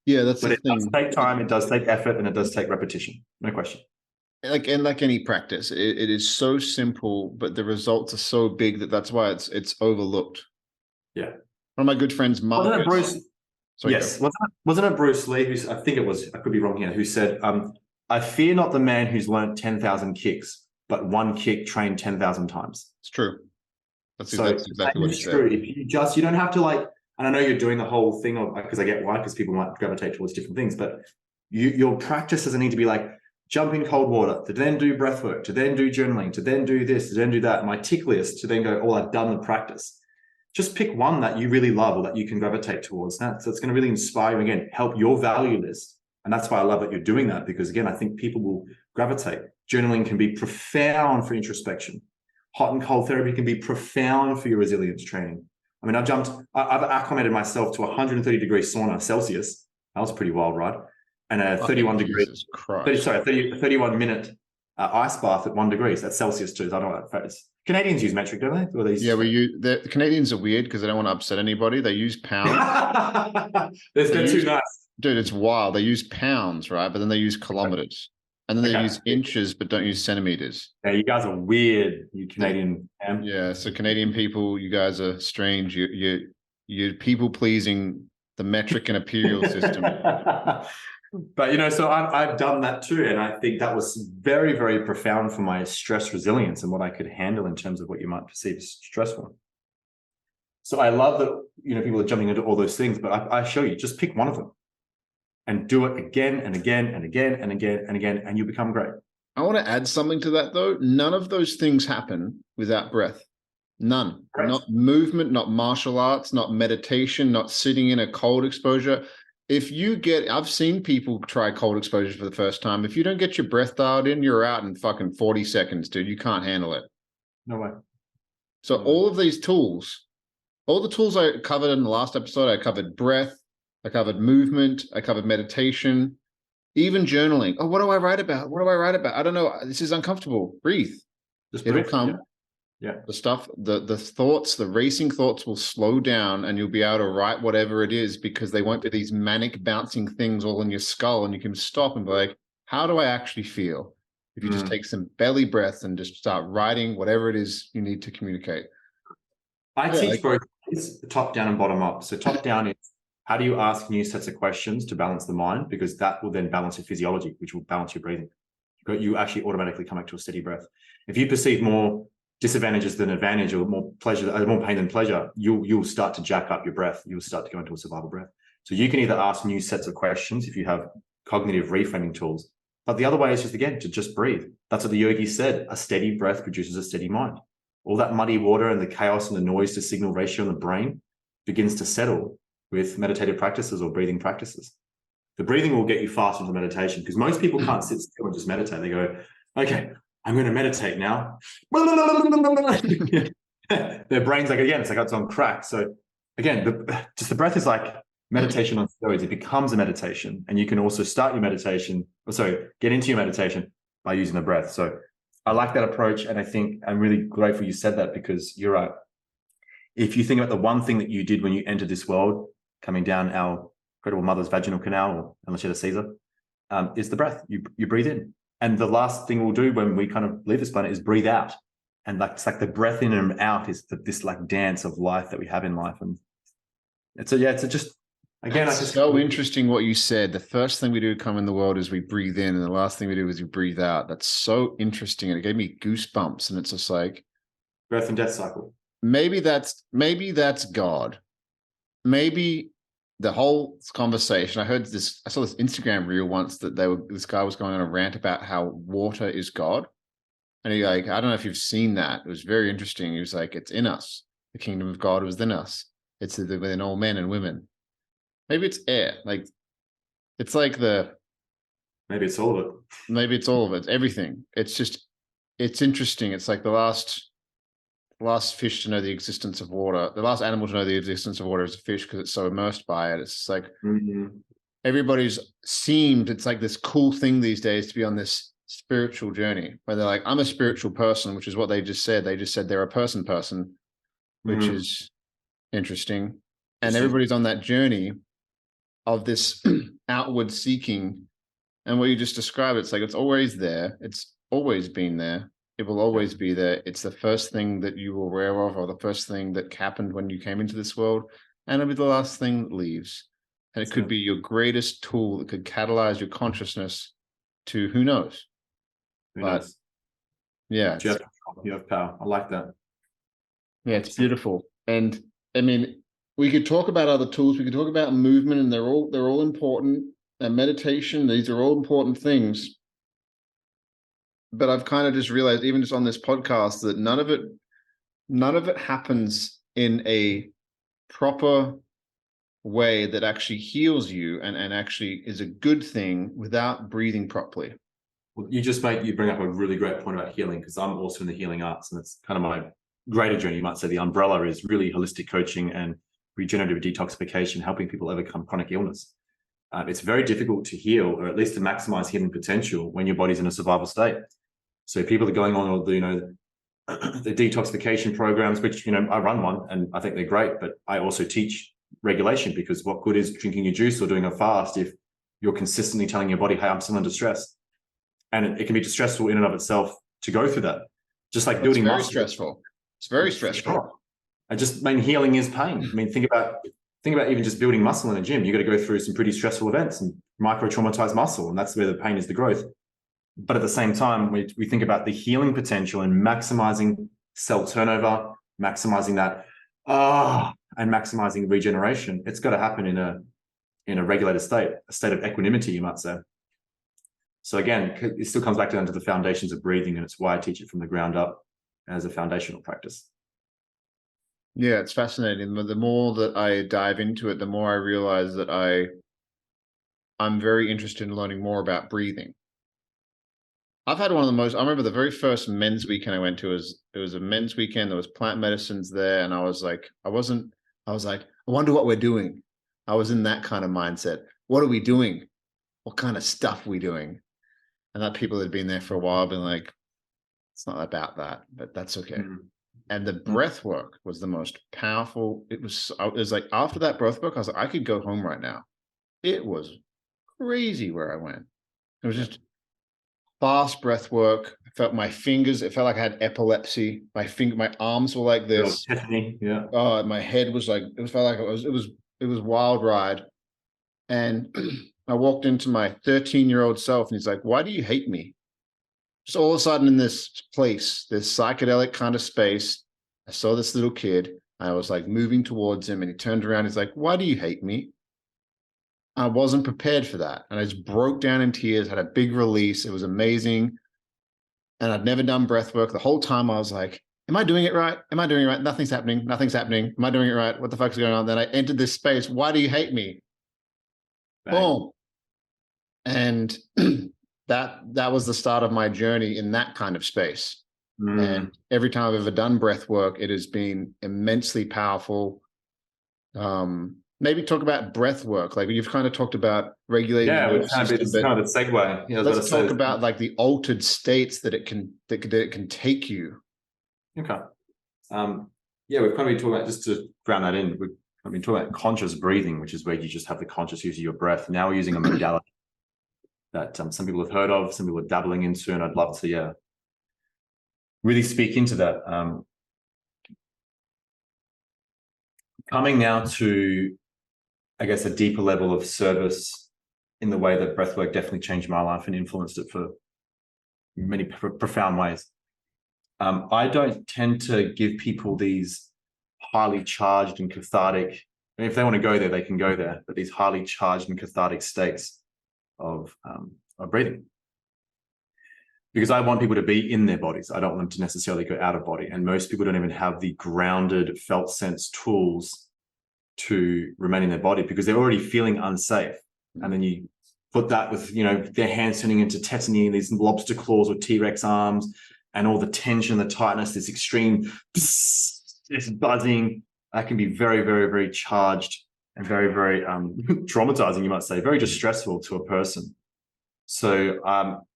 Yeah, that's but the it thing. Does take time, it does take effort, and it does take repetition. No question. Like any practice, it is so simple, but the results are so big that's why it's overlooked. Yeah. One of my good friends, Marcus. Wasn't it Bruce? Sorry, yes. Wasn't it Bruce Lee? I think it was. I could be wrong here. Who said, "I fear not the man who's learned 10,000 kicks, but one kick trained 10,000 times." It's true. That's exactly what he said. True. If you don't have to and I know you're doing the whole thing because I get why, because people might gravitate towards different things, but your practice doesn't need to be like jump in cold water, to then do breath work, to then do journaling, to then do this, to then do that. My tick list, to then go, oh, I've done the practice. Just pick one that you really love or that you can gravitate towards. So it's going to really inspire you, again, help your value list. And that's why I love that you're doing that, because again, I think people will gravitate. Journaling can be profound for introspection. Hot and cold therapy can be profound for your resilience training. I mean, I've acclimated myself to 130-degree sauna Celsius. That was pretty wild, right? And a 31-minute ice bath at 1 degree. So that's Celsius too. I don't know what that is. Canadians use metric, don't they? Or the Canadians are weird because they don't want to upset anybody. They use pounds. They're too nice. Dude, it's wild. They use pounds, right? But then they use kilometers. And then they use inches, but don't use centimeters. Yeah, you guys are weird, you Canadian. Yeah, so Canadian people, you guys are strange. You're people pleasing the metric and imperial system. But so I've done that too, and I think that was very, very profound for my stress resilience and what I could handle in terms of what you might perceive as stressful. So I love that people are jumping into all those things, but I show you, just pick one of them and do it again and again and again and again and again, and you become great. I want to add something to that though. None of those things happen without breath. None. Correct. Not movement, not martial arts, not meditation, not sitting in a cold exposure. If you get, I've seen people try cold exposures for the first time. If you don't get your breath dialed in, you're out in fucking 40 seconds, dude. You can't handle it. No way. So all of these tools, all the tools I covered in the last episode, I covered breath, I covered movement, I covered meditation, even journaling. Oh, what do I write about? What do I write about? I don't know. This is uncomfortable. Breathe. Just It'll breathe. come. Yeah. The stuff, the thoughts, the racing thoughts will slow down and you'll be able to write whatever it is because they won't be these manic bouncing things all in your skull, and you can stop and be like, how do I actually feel? If you just take some belly breaths and just start writing whatever it is you need to communicate. I teach both top down and bottom up. So top down is how do you ask new sets of questions to balance the mind, because that will then balance your physiology, which will balance your breathing. You actually automatically come back to a steady breath. If you perceive more disadvantages than advantage, or more pleasure, more pain than pleasure, you'll start to jack up your breath. You'll start to go into a survival breath. So you can either ask new sets of questions if you have cognitive reframing tools, but the other way is just, again, to just breathe. That's what the yogi said. A steady breath produces a steady mind. All that muddy water and the chaos and the noise to signal ratio in the brain begins to settle with meditative practices or breathing practices. The breathing will get you faster into meditation, because most people can't sit still and just meditate. They go, okay, I'm going to meditate now. Their brain's like, again, it's like it's on crack. So again, the breath is like meditation on steroids. It becomes a meditation, and you can also start your meditation, get into your meditation by using the breath. So I like that approach, and I think I'm really grateful you said that, because you're right. If you think about the one thing that you did when you entered this world, coming down our incredible mother's vaginal canal, or unless you had a Caesar, is the breath. You breathe in. And the last thing we'll do when we kind of leave this planet is breathe out. And it's like the breath in and out is this like dance of life that we have in life. And it's just, again, it's so interesting what you said. The first thing we do to come in the world is we breathe in, and the last thing we do is we breathe out. That's so interesting. And it gave me goosebumps. And it's just like birth and death cycle. Maybe that's God. Maybe the whole conversation, I saw this Instagram reel once that this guy was going on a rant about how water is God. And he I don't know if you've seen that. It was very interesting. He was like, it's in us. The kingdom of God is within us. It's within all men and women. Maybe it's air. Maybe it's all of it. Maybe it's all of it. Everything. It's interesting. It's like the last fish to know the existence of water, the last animal to know the existence of water is a fish, because it's so immersed by it. It's like it's like this cool thing these days to be on this spiritual journey where they're like, I'm a spiritual person, which is what they just said. They just said they're a person, which is interesting. And everybody's on that journey of this outward seeking. And what you just described, it's like, it's always there. It's always been there. It will always be there. It's the first thing that you were aware of, or the first thing that happened when you came into this world, and it'll be the last thing that leaves. And it could be your greatest tool that could catalyze your consciousness to who knows. Who knows? Yeah. You have power. I like that. Yeah, it's beautiful. And I mean, we could talk about other tools. We could talk about movement, and they're all important. And meditation, these are all important things. But I've kind of just realized, even just on this podcast, that none of it happens in a proper way that actually heals you and actually is a good thing without breathing properly. Well, you bring up a really great point about healing, because I'm also in the healing arts, and it's kind of my greater journey. You might say the umbrella is really holistic coaching and regenerative detoxification, helping people overcome chronic illness. It's very difficult to heal, or at least to maximize healing potential, when your body's in a survival state. So people are going on all the detoxification programs, which, I run one and I think they're great, but I also teach regulation, because what good is drinking your juice or doing a fast if you're consistently telling your body, hey, I'm still under stress? And it can be distressful in and of itself to go through that. Just like building muscle. It's very stressful. It's very stressful. Healing is pain. I mean, think about even just building muscle in a gym. You got to go through some pretty stressful events and micro-traumatize muscle, and that's where the pain is the growth. But at the same time, we think about the healing potential and maximizing cell turnover, maximizing that, and maximizing regeneration. It's got to happen in a regulated state, a state of equanimity, you might say. So again, it still comes back down to the foundations of breathing, and it's why I teach it from the ground up as a foundational practice. Yeah, it's fascinating. The more that I dive into it, the more I realize that I'm very interested in learning more about breathing. I've had one of the most, I remember the very first men's weekend I went to, it was a men's weekend. There was plant medicines there. And I was like, I was like, I wonder what we're doing. I was in that kind of mindset. What are we doing? What kind of stuff are we doing? And that people had been there for a while been like, it's not about that, but that's okay. And the breath work was the most powerful. It was like after that breath work, I was like, I could go home right now. It was crazy where I went. It was just fast breath work. I felt my fingers, it felt like I had epilepsy. My arms were like this. Yeah. My head was like, felt like it was wild ride. And I walked into my 13-year-old self and he's like, why do you hate me? Just all of a sudden in this place, this psychedelic kind of space, I saw this little kid. I was like moving towards him and he turned around. He's like, why do you hate me? I wasn't prepared for that. And I just broke down in tears, had a big release. It was amazing. And I'd never done breath work. The whole time I was like, am I doing it right? Am I doing it right? Nothing's happening. Nothing's happening. Am I doing it right? What the fuck's going on? Then I entered this space. Why do you hate me? Bang. Boom. And that was the start of my journey in that kind of space. And every time I've ever done breath work, it has been immensely powerful. Maybe talk about breath work. Like you've kind of talked about regulating. Yeah, it's kind of a segue. Yeah, let's talk about like the altered states that it can take you. Okay. Yeah, we've kind of been talking about, just to ground that in, I've been talking about conscious breathing, which is where you just have the conscious use of your breath. Now we're using a modality that some people have heard of, some people are dabbling into, and I'd love to really speak into that. Coming now to, I guess, a deeper level of service in the way that breathwork definitely changed my life and influenced it for many profound ways. I don't tend to give people these highly charged and cathartic, and if they want to go there, they can go there, but these highly charged and cathartic states of breathing. Because I want people to be in their bodies. I don't want them to necessarily go out of body. And most people don't even have the grounded felt sense tools to remain in their body because they're already feeling unsafe. And then you put that with, their hands turning into tetany, these lobster claws or T-Rex arms, and all the tension, the tightness, this extreme, this buzzing, that can be very, very, very charged and very, very traumatizing, you might say, very distressful to a person. So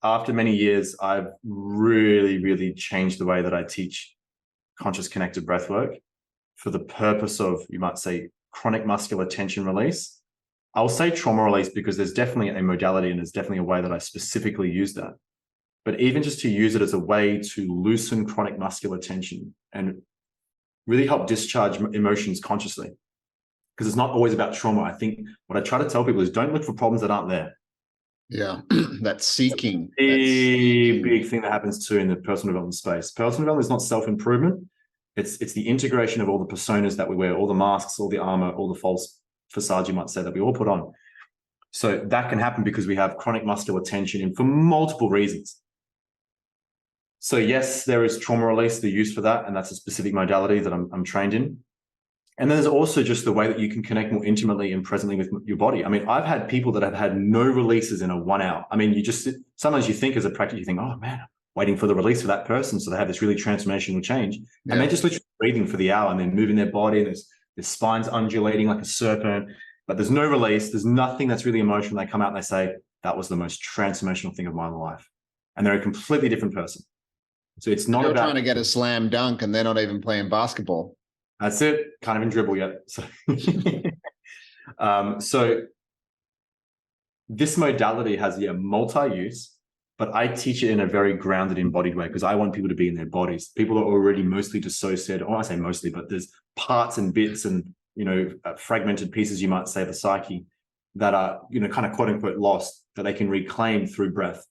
after many years, I've really, really changed the way that I teach conscious connected breathwork for the purpose of, you might say, chronic muscular tension release. I'll say trauma release because there's definitely a modality and there's definitely a way that I specifically use that. But even just to use it as a way to loosen chronic muscular tension and really help discharge emotions consciously. Because it's not always about trauma. I think what I try to tell people is don't look for problems that aren't there. Yeah, that's seeking. Big thing that happens too in the personal development space. Personal development is not self-improvement. It's the integration of all the personas that we wear, all the masks, all the armor, all the false facades, you might say, that we all put on. So that can happen because we have chronic muscular tension and for multiple reasons. So yes, there is trauma release, the use for that, and that's a specific modality that I'm trained in. And then there's also just the way that you can connect more intimately and presently with your body. I mean, I've had people that have had no releases in a 1 hour. I mean, sometimes you think as a practice, you think, oh man, I'm waiting for the release for that person. So they have this really transformational change. Yeah. And they're just literally breathing for the hour and then moving their body. And their spine's undulating like a serpent, but there's no release. There's nothing that's really emotional. They come out and they say, that was the most transformational thing of my life. And they're a completely different person. So it's not about trying to get a slam dunk and they're not even playing basketball. That's it. Can't even dribble yet. So this modality has multi-use, but I teach it in a very grounded, embodied way because I want people to be in their bodies. People are already mostly dissociated. Or I say mostly, but there's parts and bits and fragmented pieces, you might say, of the psyche that are kind of quote unquote lost that they can reclaim through breath.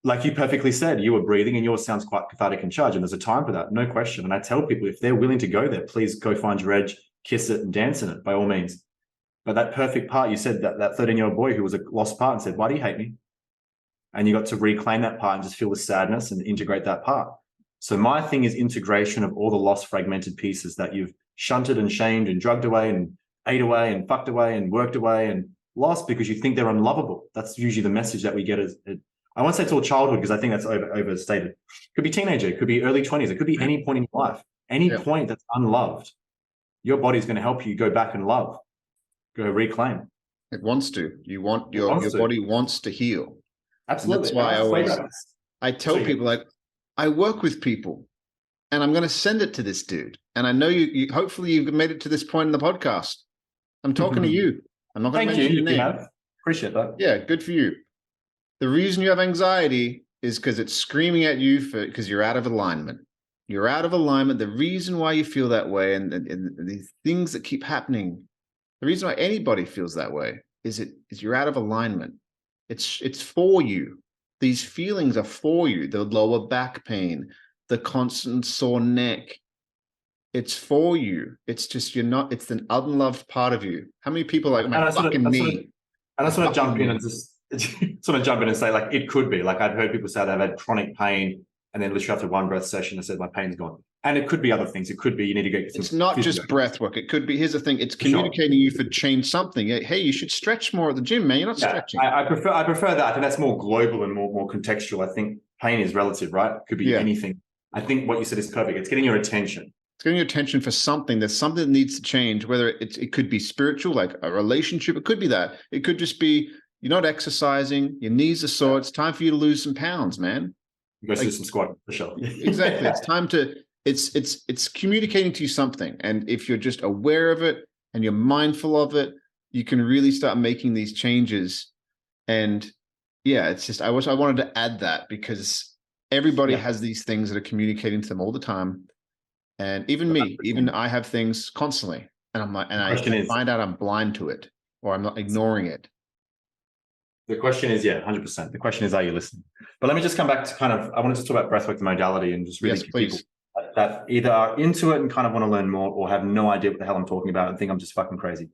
Like you perfectly said, you were breathing and yours sounds quite cathartic and charged, and there's a time for that, no question. And I tell people if they're willing to go there, please go find your edge, kiss it and dance in it by all means. But that perfect part, you said that 13-year-old boy who was a lost part and said, why do you hate me? and you got to reclaim that part and just feel the sadness and integrate that part. So my thing is integration of all the lost fragmented pieces that you've shunted and shamed and drugged away and ate away and fucked away and worked away and lost because you think they're unlovable. That's usually the message that we get as I won't say it's all childhood because I think that's overstated. It could be teenager, it could be early 20s, it could be any point in your life, any point that's unloved. Your body's going to help you go back and love, go reclaim. It wants to. Your body wants to heal. Absolutely. And that's why I tell people, like, I work with people and I'm going to send it to this dude. And I know you hopefully you've made it to this point in the podcast. I'm talking to you. I'm not going to mention your name. Appreciate that. Yeah, good for you. The reason you have anxiety is because it's screaming at you because you're out of alignment. You're out of alignment. The reason why you feel that way and these things that keep happening, the reason why anybody feels that way is you're out of alignment. It's for you. These feelings are for you. The lower back pain, the constant sore neck. It's for you. It's just it's an unloved part of you. How many people like my fucking knee? And I just want to jump in and just sort of jump in and say, like, it could be. Like, I've heard people say they've had chronic pain and then literally after one breath session, I said, my pain's gone. And it could be other things. It could be you need to get some. It's not just breath work. It could be, here's the thing, it's communicating you for change something. Hey, you should stretch more at the gym, man. You're not stretching. I prefer that. I think that's more global and more contextual. I think pain is relative, right? It could be anything. I think what you said is perfect. It's getting your attention. It's getting your attention for something. There's something that needs to change, whether it could be spiritual, like a relationship. It could be that. It could just be you're not exercising, your knees are sore. It's time for you to lose some pounds, man. You go do some squat for sure. Exactly. It's time to, it's communicating to you something. And if you're just aware of it and you're mindful of it, you can really start making these changes. And yeah, it's just, I wanted to add that because everybody has these things that are communicating to them all the time. And even me, I have things constantly, and I'm like, and I find out I'm blind to it or I'm not ignoring it. The question is, 100%. The question is, are you listening? But let me just come back to I wanted to talk about breathwork, the modality, and just really people that either are into it and kind of want to learn more or have no idea what the hell I'm talking about and think I'm just fucking crazy.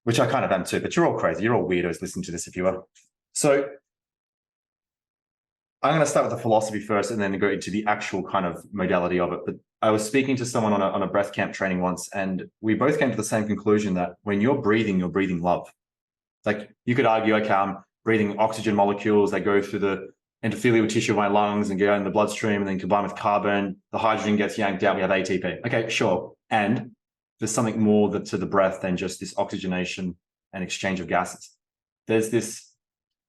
Which I kind of am too, but you're all crazy. You're all weirdos listening to this if you are. So I'm going to start with the philosophy first and then go into the actual kind of modality of it. But I was speaking to someone on a breath camp training once, and we both came to the same conclusion that when you're breathing love. Like, you could argue, okay, I'm breathing oxygen molecules that go through the endothelial tissue of my lungs and go in the bloodstream and then combine with carbon. The hydrogen gets yanked out. We have ATP. Okay, sure. And there's something more to the breath than just this oxygenation and exchange of gases. There's this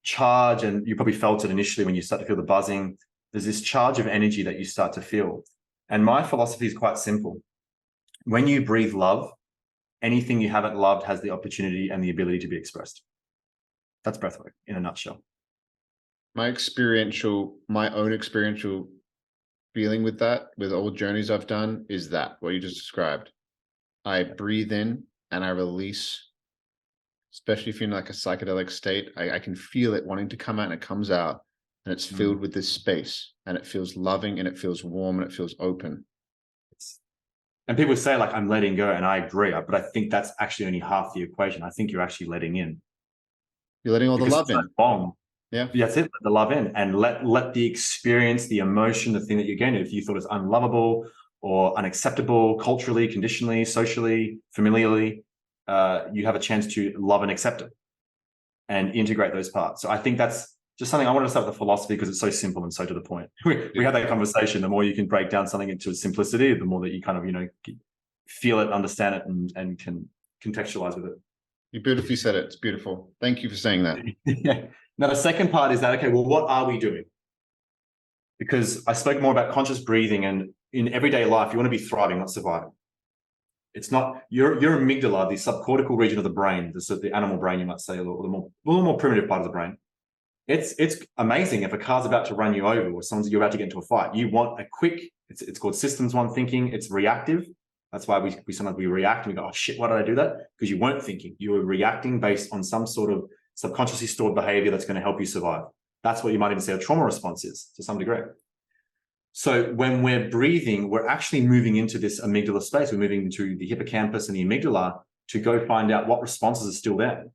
charge, and you probably felt it initially when you start to feel the buzzing. There's this charge of energy that you start to feel. And my philosophy is quite simple. When you breathe love, anything you haven't loved has the opportunity and the ability to be expressed. That's breathwork in a nutshell. My own experiential feeling with that, with all journeys I've done, is that what you just described. I breathe in and I release, especially if you're in like a psychedelic state. I can feel it wanting to come out, and it comes out, and it's filled with this space, and it feels loving and it feels warm and it feels open. And people say, like, I'm letting go, and I agree, but I think that's actually only half the equation. I think you're actually letting in. You're letting all the love in. Yeah, that's it. Let the love in, and let the experience, the emotion, the thing that you're getting. If you thought it was unlovable or unacceptable culturally, conditionally, socially, familiarly, you have a chance to love and accept it and integrate those parts. So I think that's just something I wanted to start with the philosophy because it's so simple and so to the point. We had that conversation. The more you can break down something into simplicity, the more that you kind of, feel it, understand it, and can contextualize with it. You beautifully said it. It's beautiful. Thank you for saying that. Now, the second part is that, okay, well, what are we doing? Because I spoke more about conscious breathing, and in everyday life, you want to be thriving, not surviving. It's not your amygdala, the subcortical region of the brain, the animal brain, you might say, or the little more primitive part of the brain. It's amazing if a car's about to run you over or you're about to get into a fight. You want a quick, it's called systems one thinking. It's reactive. That's why we sometimes react and we go, oh shit, why did I do that? Because you weren't thinking. You were reacting based on some sort of subconsciously stored behavior that's going to help you survive. That's what you might even say a trauma response is to some degree. So when we're breathing, we're actually moving into this amygdala space. We're moving into the hippocampus and the amygdala to go find out what responses are still there.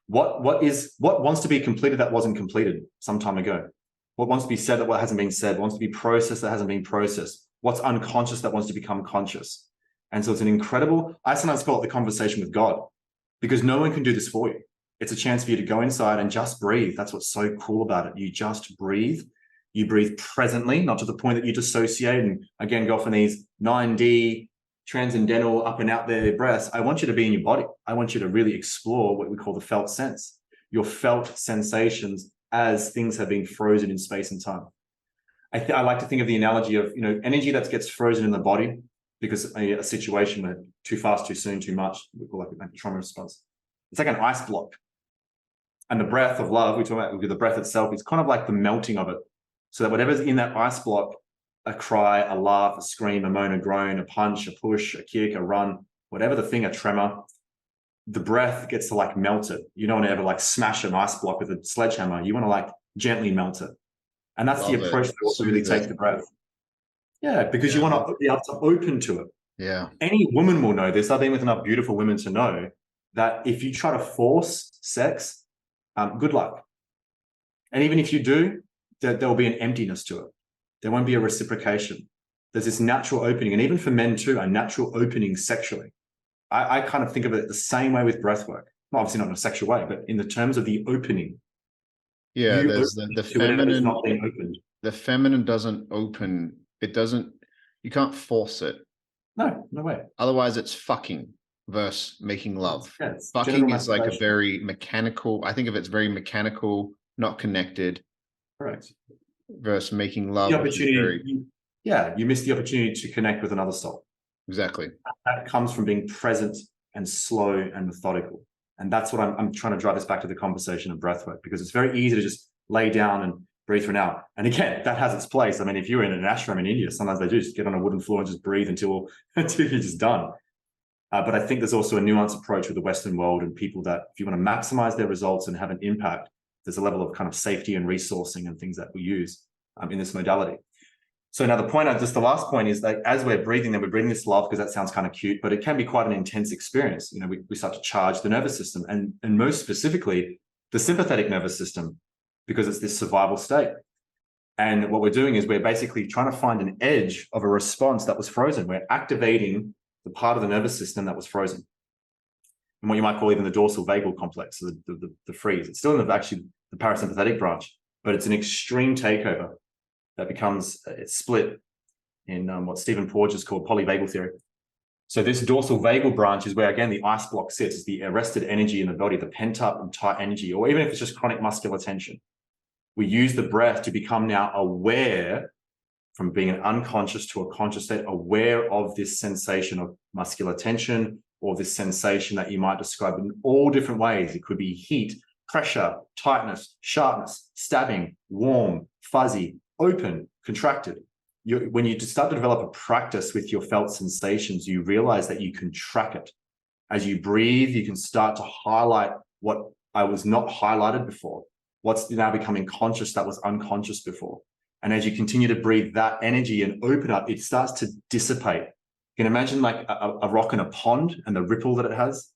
What wants to be completed that wasn't completed some time ago? What wants to be said that what hasn't been said? What wants to be processed that hasn't been processed? What's unconscious that wants to become conscious? And so it's an incredible, I sometimes call it the conversation with God, because no one can do this for you. It's a chance for you to go inside and just breathe. That's what's so cool about it. You just breathe. You breathe presently, not to the point that you dissociate and again go off in these 9D transcendental up and out there breaths. I want you to be in your body. I want you to really explore what we call the felt sense, your felt sensations as things have been frozen in space and time. I like to think of the analogy of, energy that gets frozen in the body because a situation where too fast, too soon, too much, we call like a trauma response. It's like an ice block. And the breath of love, we talk about the breath itself, is kind of like the melting of it. So that whatever's in that ice block, a cry, a laugh, a scream, a moan, a groan, a punch, a push, a kick, a run, whatever the thing, a tremor, the breath gets to like melt it. You don't want to ever like smash an ice block with a sledgehammer. You want to like gently melt it. And that's the approach that also really take the breath. Yeah, because you want to be able to open to it. Yeah. Any woman will know this. I've been with enough beautiful women to know that if you try to force sex, good luck. And even if you do, there'll be an emptiness to it. There won't be a reciprocation. There's this natural opening, and even for men too, a natural opening sexually. I kind of think of it the same way with breath work. Well, obviously not in a sexual way, but in the terms of the opening. Yeah, there's the feminine. Not being opened. The feminine doesn't open. It doesn't. You can't force it. No way. Otherwise, it's fucking versus making love. Yes, fucking is like a very mechanical. I think of it's very mechanical, not connected. Correct. Versus making love. The opportunity. You miss the opportunity to connect with another soul. Exactly. That comes from being present and slow and methodical. And that's what I'm trying to drive us back to the conversation of breathwork, because it's very easy to just lay down and breathe for an hour. And again, that has its place. I mean, if you're in an ashram in India, sometimes they do just get on a wooden floor and just breathe until you're just done. But I think there's also a nuanced approach with the Western world and people that if you want to maximize their results and have an impact, there's a level of kind of safety and resourcing and things that we use in this modality. So now the last point is that as we're breathing, then we're breathing this love, because that sounds kind of cute, but it can be quite an intense experience. We start to charge the nervous system and most specifically the sympathetic nervous system, because it's this survival state. And what we're doing is we're basically trying to find an edge of a response that was frozen. We're activating the part of the nervous system that was frozen. And what you might call even the dorsal vagal complex, so the freeze. It's still in the parasympathetic branch, but it's an extreme takeover that becomes, it's split in what Stephen Porges has called polyvagal theory. So this dorsal vagal branch is where, again, the ice block sits. It's the arrested energy in the body, the pent up and tight energy, or even if it's just chronic muscular tension. We use the breath to become now aware, from being an unconscious to a conscious state, aware of this sensation of muscular tension, or this sensation that you might describe in all different ways. It could be heat, pressure, tightness, sharpness, stabbing, warm, fuzzy, open, contracted. When you start to develop a practice with your felt sensations, you realize that you can track it. As you breathe, you can start to highlight what I was not highlighted before, what's now becoming conscious that was unconscious before. And as you continue to breathe that energy and open up, it starts to dissipate. You can imagine like a rock in a pond and the ripple that it has.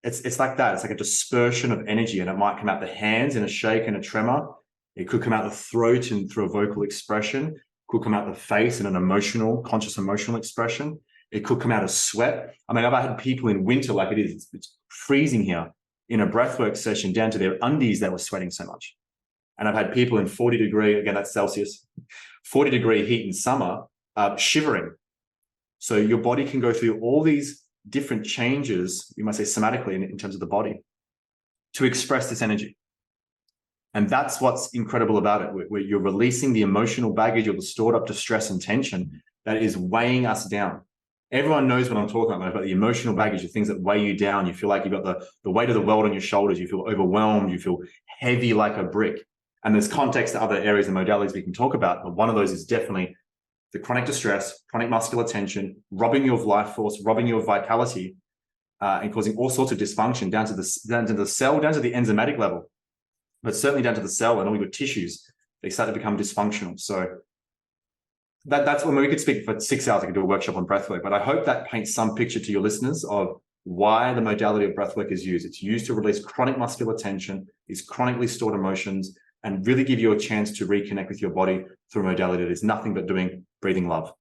It's like that. It's like a dispersion of energy, and it might come out the hands in a shake and a tremor. It could come out the throat and through a vocal expression. It could come out the face in an conscious emotional expression. It could come out as sweat. I mean, I've had people in winter, like it is, it's freezing here, in a breathwork session down to their undies, they were sweating so much. And I've had people in 40-degree, again, that's Celsius, 40-degree heat in summer, shivering. So your body can go through all these different changes, you might say somatically in terms of the body, to express this energy. And that's what's incredible about it, where you're releasing the emotional baggage or the stored up distress and tension that is weighing us down. Everyone knows what I'm talking about the emotional baggage, the things that weigh you down. You feel like you've got the weight of the world on your shoulders. You feel overwhelmed. You feel heavy like a brick. And there's context to other areas and modalities we can talk about, but one of those is definitely the chronic distress, chronic muscular tension, robbing you of life force, robbing you of vitality, and causing all sorts of dysfunction down to the cell, down to the enzymatic level, but certainly down to the cell and all your tissues. They start to become dysfunctional. So that's when we could speak for 6 hours. I could do a workshop on breathwork, but I hope that paints some picture to your listeners of why the modality of breathwork is used. It's used to release chronic muscular tension, these chronically stored emotions, and really give you a chance to reconnect with your body through a modality that is nothing but doing breathing love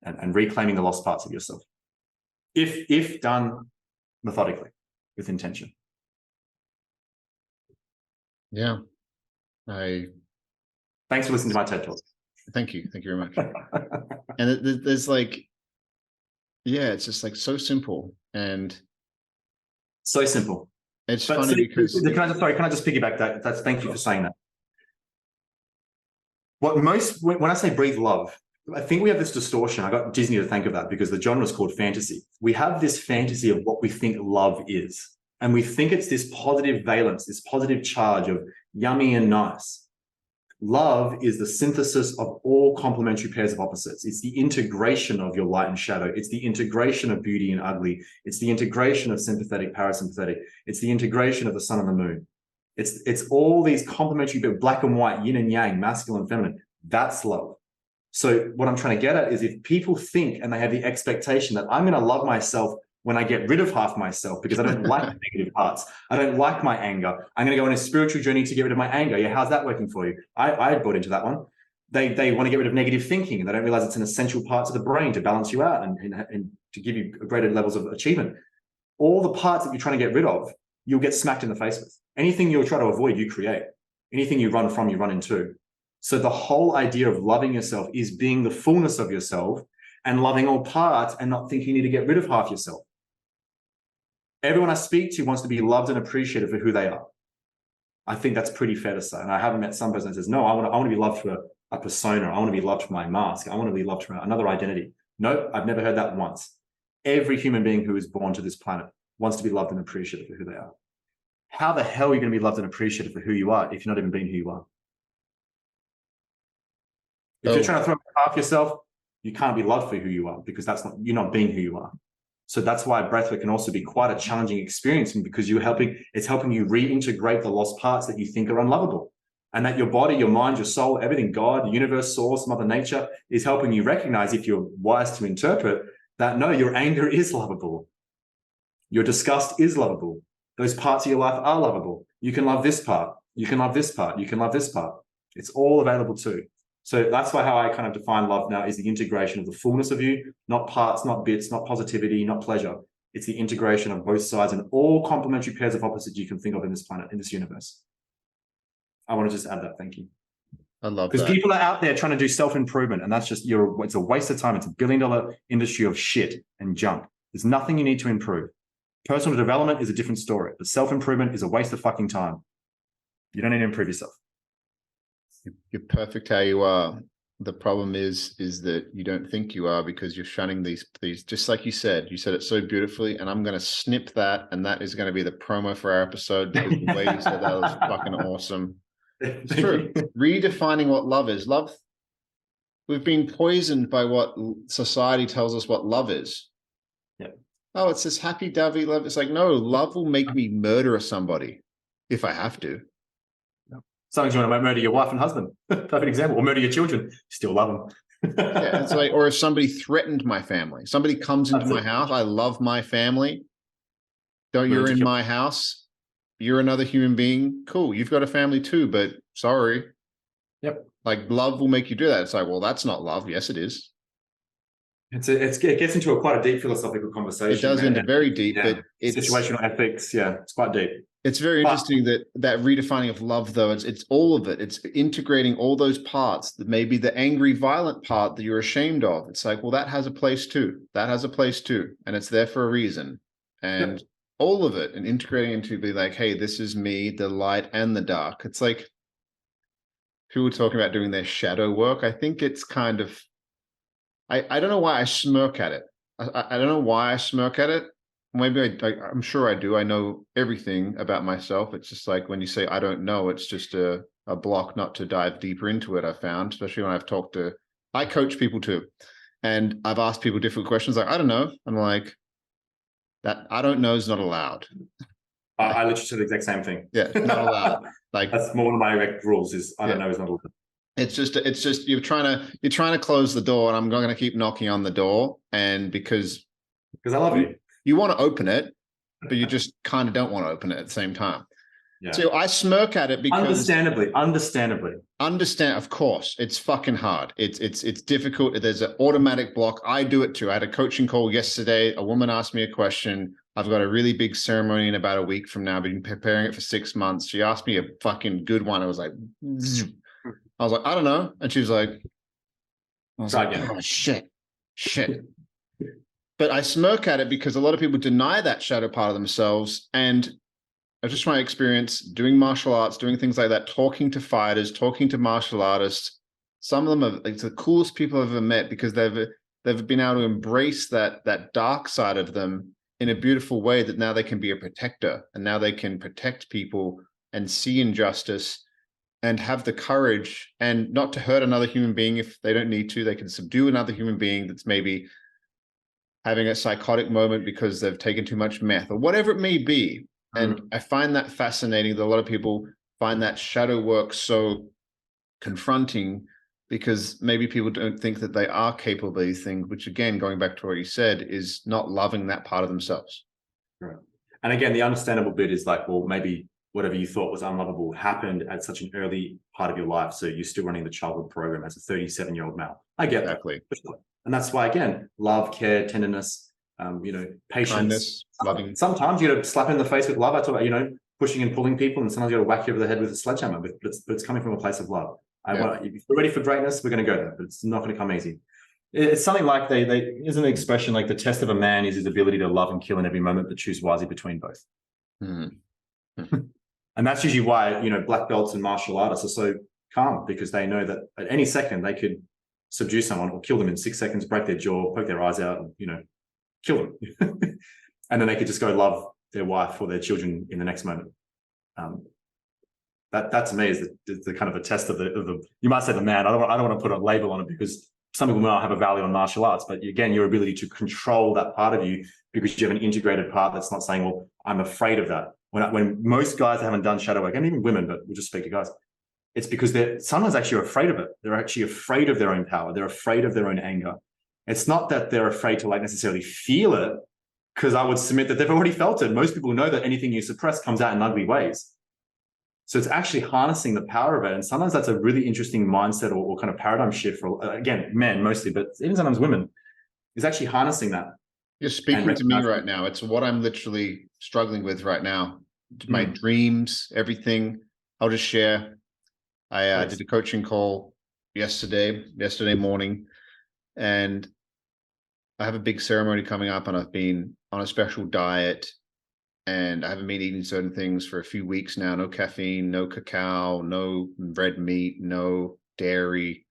and reclaiming the lost parts of yourself. If done methodically, with intention. Yeah. Thanks for listening to my TED Talk. Thank you very much. And there's like, yeah, it's just like so simple and so simple. It's funny because can I just piggyback that? Thank you for saying that. When I say breathe love, I think we have this distortion. I got Disney to thank of that because the genre is called fantasy. We have this fantasy of what we think love is. And we think it's this positive valence, this positive charge of yummy and nice. Love is the synthesis of all complementary pairs of opposites. It's the integration of your light and shadow. It's the integration of beauty and ugly. It's the integration of sympathetic, parasympathetic. It's the integration of the sun and the moon. It's all these complementary, black and white, yin and yang, masculine and feminine. That's love. So what I'm trying to get at is if people think and they have the expectation that I'm going to love myself when I get rid of half myself because I don't like the negative parts. I don't like my anger. I'm going to go on a spiritual journey to get rid of my anger. Yeah, how's that working for you? I bought into that one. They want to get rid of negative thinking and they don't realize it's an essential part of the brain to balance you out and to give you greater levels of achievement. All the parts that you're trying to get rid of, you'll get smacked in the face with. Anything you'll try to avoid, you create. Anything you run from, you run into. So the whole idea of loving yourself is being the fullness of yourself and loving all parts and not thinking you need to get rid of half yourself. Everyone I speak to wants to be loved and appreciated for who they are. I think that's pretty fair to say. And I haven't met some person that says, no, I want to be loved for a persona. I want to be loved for my mask. I want to be loved for another identity. No, I've never heard that once. Every human being who is born to this planet wants to be loved and appreciated for who they are. How the hell are you going to be loved and appreciated for who you are if you're not even being who you are? If you're trying to throw half yourself, you can't be loved for who you are because you're not being who you are. So that's why breathwork can also be quite a challenging experience because it's helping you reintegrate the lost parts that you think are unlovable. And that your body, your mind, your soul, everything, God, the universe, source, Mother Nature is helping you recognize, if you're wise to interpret, that no, your anger is lovable. Your disgust is lovable. Those parts of your life are lovable. You can love this part. You can love this part. You can love this part. It's all available too. So that's why how I kind of define love now is the integration of the fullness of you, not parts, not bits, not positivity, not pleasure. It's the integration of both sides and all complementary pairs of opposites you can think of in this planet, in this universe. I want to just add that. Thank you. I love that. Because people are out there trying to do self-improvement and that's just, it's a waste of time. It's $1 billion industry of shit and junk. There's nothing you need to improve. Personal development is a different story, but self-improvement is a waste of fucking time. You don't need to improve yourself. You're perfect how you are. The problem is that you don't think you are because you're shunning these, just like you said it so beautifully. And I'm going to snip that. And that is going to be the promo for our episode because the way you said that was fucking awesome. It's true. Redefining what love is. Love, we've been poisoned by what society tells us what love is. Yeah. Oh, it's this happy-dovey love. It's like, no, love will make me murder somebody if I have to. Sometimes you want to murder your wife and husband. Perfect example. Or murder your children. Still love them. Yeah, it's like, or if somebody threatened my family, somebody comes into my house, I love my family. You're in my house. You're another human being. Cool. You've got a family too, but sorry. Yep. Like love will make you do that. It's like, well, that's not love. Yes, it is. It gets into quite a deep philosophical conversation. It does into very deep, yeah. but it's situational ethics. Yeah, it's quite deep. It's very interesting that redefining of love, though, it's all of it. It's integrating all those parts, that maybe the angry, violent part that you're ashamed of. It's like, well, that has a place too. That has a place too. And it's there for a reason. And all of it and integrating into be like, hey, this is me, the light and the dark. It's like people talking about doing their shadow work. I think it's kind of, I don't know why I smirk at it. I don't know why I smirk at it. Maybe I'm sure I do. I know everything about myself. It's just like when you say, I don't know, it's just a block not to dive deeper into it. I found, especially when I've talked to, I coach people too. And I've asked people different questions. Like, I don't know. I'm like, that I don't know is not allowed. I literally said the exact same thing. Yeah, not allowed. Like that's one of my rules is I don't know is not allowed. It's just you're trying to close the door, and I'm going to keep knocking on the door, and because I love you. You want to open it, but you just kind of don't want to open it at the same time. Yeah. So I smirk at it because understandably. Understand, of course, it's fucking hard. It's difficult. There's an automatic block. I do it too. I had a coaching call yesterday. A woman asked me a question. I've got a really big ceremony in about a week from now. I've been preparing it for 6 months. She asked me a fucking good one. I was like, I don't know. And she was like, oh, shit. But I smirk at it because a lot of people deny that shadow part of themselves. And I just my experience doing martial arts, doing things like that, talking to fighters, talking to martial artists. Some of them are like the coolest people I've ever met because they've been able to embrace that dark side of them in a beautiful way that now they can be a protector and now they can protect people and see injustice and have the courage and not to hurt another human being if they don't need to. They can subdue another human being that's maybe having a psychotic moment because they've taken too much meth or whatever it may be. And I find that fascinating that a lot of people find that shadow work so confronting because maybe people don't think that they are capable of these things, which again, going back to what you said, is not loving that part of themselves. Right. And again, the understandable bit is like, well, maybe whatever you thought was unlovable happened at such an early part of your life. So you're still running the childhood program as a 37-year-old male. I get exactly that. And that's why, again, love, care, tenderness, patience, kindness, loving. Sometimes you got to slap in the face with love. I talk about, pushing and pulling people, and sometimes you got to whack you over the head with a sledgehammer, but it's coming from a place of love. If we're ready for greatness, we're going to go there, but it's not going to come easy. It's something like they isn't an expression like the test of a man is his ability to love and kill in every moment, but choose wisely between both. And that's usually why, black belts and martial artists are so calm, because they know that at any second they could subdue someone or kill them in 6 seconds, break their jaw, poke their eyes out, and, kill them. And then they could just go love their wife or their children in the next moment. That to me is the kind of a test of the you might say the man. I don't want to put a label on it because some people might have a value on martial arts, but again, your ability to control that part of you because you have an integrated part that's not saying, well, I'm afraid of that. When most guys haven't done shadow work, and even women, but we'll just speak to guys, it's because they're sometimes actually afraid of it. They're actually afraid of their own power. They're afraid of their own anger. It's not that they're afraid to necessarily feel it, because I would submit that they've already felt it. Most people know that anything you suppress comes out in ugly ways. So it's actually harnessing the power of it. And sometimes that's a really interesting mindset or kind of paradigm shift for, again, men mostly, but even sometimes women, is actually harnessing that. You're speaking to me right now. It's what I'm literally struggling with right now. My dreams, everything. I'll just share. I did a coaching call yesterday morning, and I have a big ceremony coming up, and I've been on a special diet, and I haven't been eating certain things for a few weeks now. No caffeine, no cacao, no red meat, no dairy.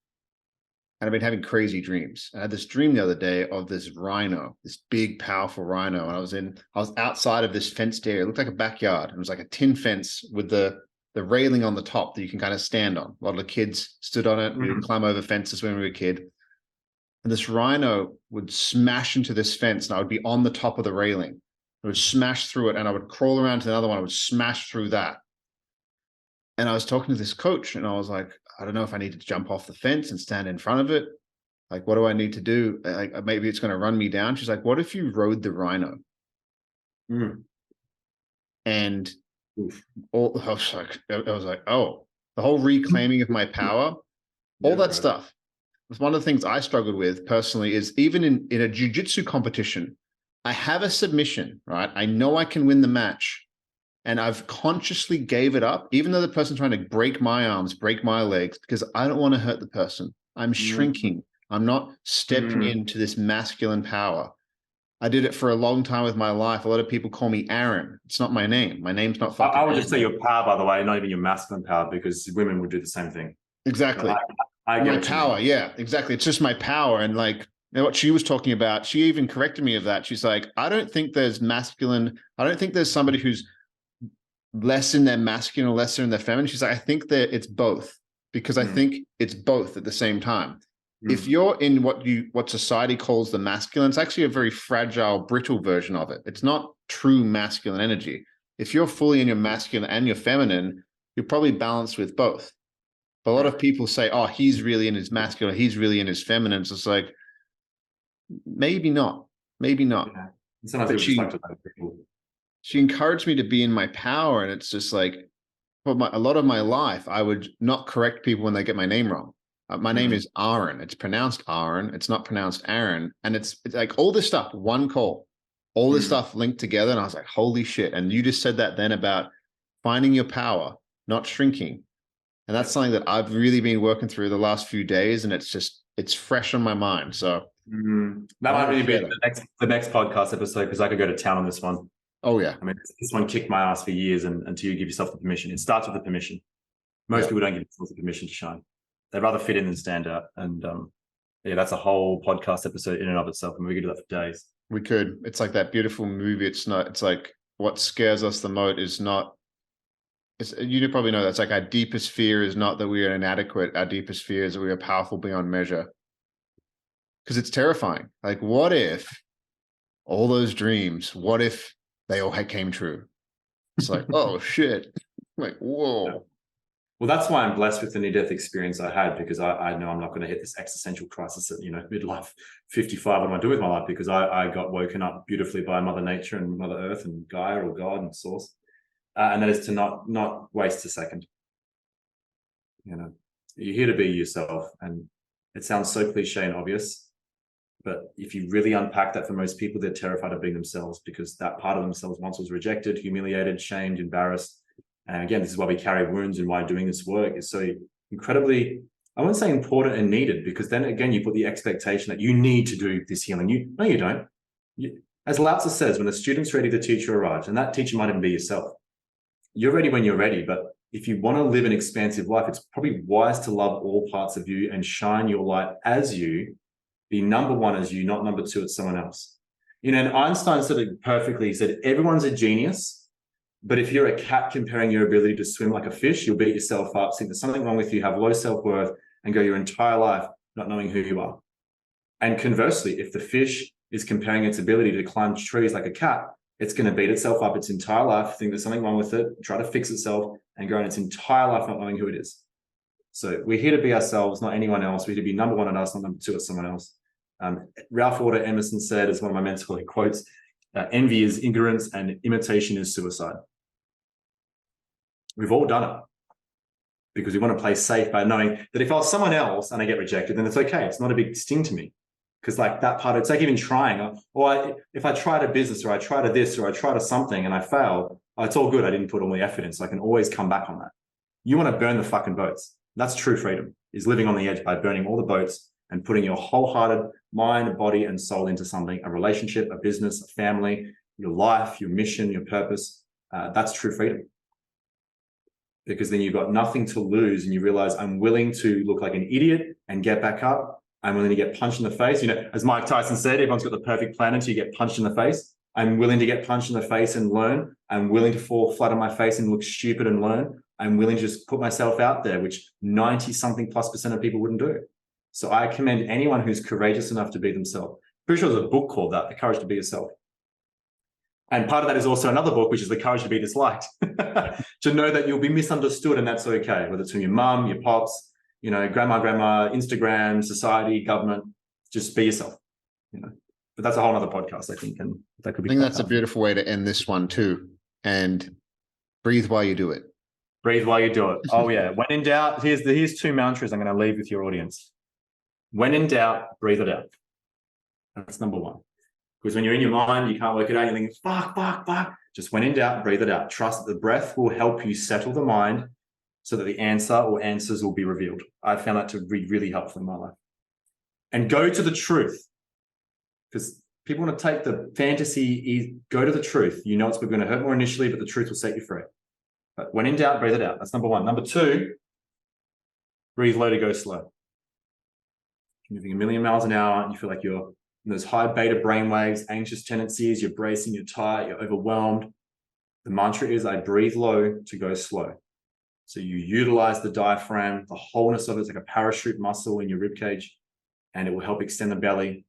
And I've been having crazy dreams. I had this dream the other day of this rhino, this big, powerful rhino. And I was outside of this fenced area. It looked like a backyard. It was like a tin fence with the railing on the top that you can kind of stand on. A lot of the kids stood on it. We would climb over fences when we were a kid. And this rhino would smash into this fence, and I would be on the top of the railing. I would smash through it, and I would crawl around to another one. I would smash through that. And I was talking to this coach, and I was like, I don't know if I need to jump off the fence and stand in front of it. Like, what do I need to do? Like, maybe it's going to run me down. She's like, what if you rode the rhino? And I was like, oh, the whole reclaiming of my power, all that stuff. One of the things I struggled with personally is even in a jiu-jitsu competition, I have a submission, right? I know I can win the match. And I've consciously gave it up, even though the person's trying to break my arms, break my legs, because I don't want to hurt the person. I'm shrinking. I'm not stepping into this masculine power. I did it for a long time with my life. A lot of people call me Aaron. It's not my name. My name's not fucking I would just say your power, by the way, not even your masculine power, because women would do the same thing. Exactly. I get my power. Yeah, exactly. It's just my power. And like what she was talking about, she even corrected me of that. She's like, I don't think there's somebody who's less in their masculine or lesser in their feminine. She's like, I think that it's both, because I think it's both at the same time. If you're in what society calls the masculine, it's actually a very fragile, brittle version of it. It's not true masculine energy. If you're fully in your masculine and your feminine, you're probably balanced with both. But a lot of people say, oh, he's really in his masculine, he's really in his feminine. So it's like, maybe not. Yeah. Sometimes people just like to let people she encouraged me to be in my power. And it's just like, for a lot of my life, I would not correct people when they get my name wrong. My name is Aaron. It's pronounced Aaron. It's not pronounced Aaron. And it's like all this stuff, one call, all this stuff linked together. And I was like, holy shit. And you just said that then about finding your power, not shrinking. And that's something that I've really been working through the last few days. And it's fresh on my mind. So that might really be the next podcast episode, because I could go to town on this one. Oh yeah. I mean, this one kicked my ass for years, and until you give yourself the permission. It starts with the permission. Most people don't give themselves the permission to shine. They'd rather fit in than stand out. And that's a whole podcast episode in and of itself. And we could do that for days. We could. It's like that beautiful movie. It's like what scares us the most is not, you probably know that's like our deepest fear is not that we are inadequate. Our deepest fear is that we are powerful beyond measure. Because it's terrifying. Like, what if all those dreams, what if they all came true? It's like, oh shit. Like, whoa. Yeah. Well, that's why I'm blessed with the near-death experience I had, because I know I'm not going to hit this existential crisis at, midlife 55. What am I doing with my life? Because I got woken up beautifully by Mother Nature and Mother Earth and Gaia or God and Source. And that is to not waste a second. You're here to be yourself. And it sounds so cliche and obvious, but if you really unpack that, for most people, they're terrified of being themselves, because that part of themselves once was rejected, humiliated, shamed, embarrassed. And again, this is why we carry wounds, and why doing this work is so incredibly, I wouldn't say important and needed, because then again, you put the expectation that you need to do this healing. No, you don't. As Lao Tzu says, when the student's ready, the teacher arrives, and that teacher might even be yourself. You're ready when you're ready, but if you want to live an expansive life, it's probably wise to love all parts of you and shine your light as you, be number one as you, not number two as someone else. And Einstein said it perfectly. He said, everyone's a genius, but if you're a cat comparing your ability to swim like a fish, you'll beat yourself up, think there's something wrong with you, have low self-worth, and go your entire life not knowing who you are. And conversely, if the fish is comparing its ability to climb trees like a cat, it's going to beat itself up its entire life, think there's something wrong with it, try to fix itself, and go in its entire life not knowing who it is. So we're here to be ourselves, not anyone else. We're here to be number one at us, not number two at someone else. Ralph Waldo Emerson said, as one of my mentor quotes, envy is ignorance and imitation is suicide. We've all done it, because we want to play safe by knowing that if I was someone else and I get rejected, then it's okay. It's not a big sting to me, because like that part, it's like even trying, or if I tried a business, or I tried a this, or I tried a something and I failed, it's all good. I didn't put all the effort in, so I can always come back on that. You want to burn the fucking boats. That's true freedom, is living on the edge by burning all the boats and putting your wholehearted mind, body, and soul into something, a relationship, a business, a family, your life, your mission, your purpose. That's true freedom. Because then you've got nothing to lose, and you realize, I'm willing to look like an idiot and get back up. I'm willing to get punched in the face. As Mike Tyson said, everyone's got the perfect plan until you get punched in the face. I'm willing to get punched in the face and learn. I'm willing to fall flat on my face and look stupid and learn. I'm willing to just put myself out there, which 90-something+% of people wouldn't do. So I commend anyone who's courageous enough to be themselves. Pretty sure there's a book called that, The Courage to Be Yourself. And part of that is also another book, which is The Courage to Be Disliked. To know that you'll be misunderstood, and that's okay, whether it's from your mum, your pops, grandma, Instagram, society, government. Just be yourself. But that's a whole other podcast, I think, and that could be. I think that's a beautiful way to end this one too. And breathe while you do it. Breathe while you do it. Oh yeah. When in doubt, here's two mantras I'm going to leave with your audience. When in doubt, breathe it out. That's number one. Because when you're in your mind, you can't work it out. You're thinking, fuck. Just when in doubt, breathe it out. Trust that the breath will help you settle the mind so that the answer or answers will be revealed. I found that to be really helpful in my life. And go to the truth. Because people want to take the fantasy, go to the truth. It's going to hurt more initially, but the truth will set you free. But when in doubt, breathe it out. That's number one. Number two, breathe low to go slow. You're moving 1,000,000 miles an hour, and you feel like you're in those high beta brainwaves, anxious tendencies, you're bracing, you're tight, you're overwhelmed. The mantra is, I breathe low to go slow. So you utilize the diaphragm, the wholeness of it is like a parachute muscle in your rib cage, and it will help extend the belly.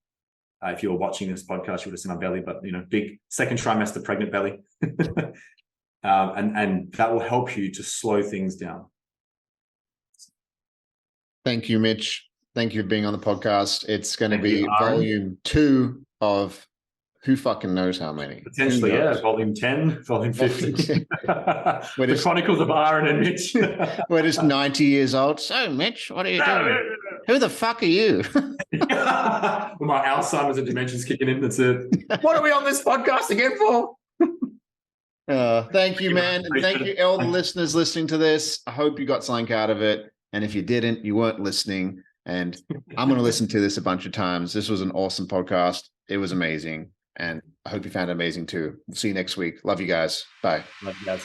If you were watching this podcast, you would have seen our belly, but big second trimester pregnant belly. And that will help you to slow things down. Thank you, Mitch. Thank you for being on the podcast. It's going to be volume 2 of who fucking knows how many? Potentially, yeah. Volume 10, volume 50. We're The just, Chronicles of Aaron and Mitch. we're just 90 years old. So, Mitch, what are you doing? Who the fuck are you? Well, my Alzheimer's and dementia's kicking in. That's it. What are we on this podcast again for? Thank you, man. And thank you, all the listeners listening to this. I hope you got something out of it. And if you didn't, you weren't listening. And I'm going to listen to this a bunch of times. This was an awesome podcast. It was amazing. And I hope you found it amazing too. We'll see you next week. Love you guys. Bye. Love you guys.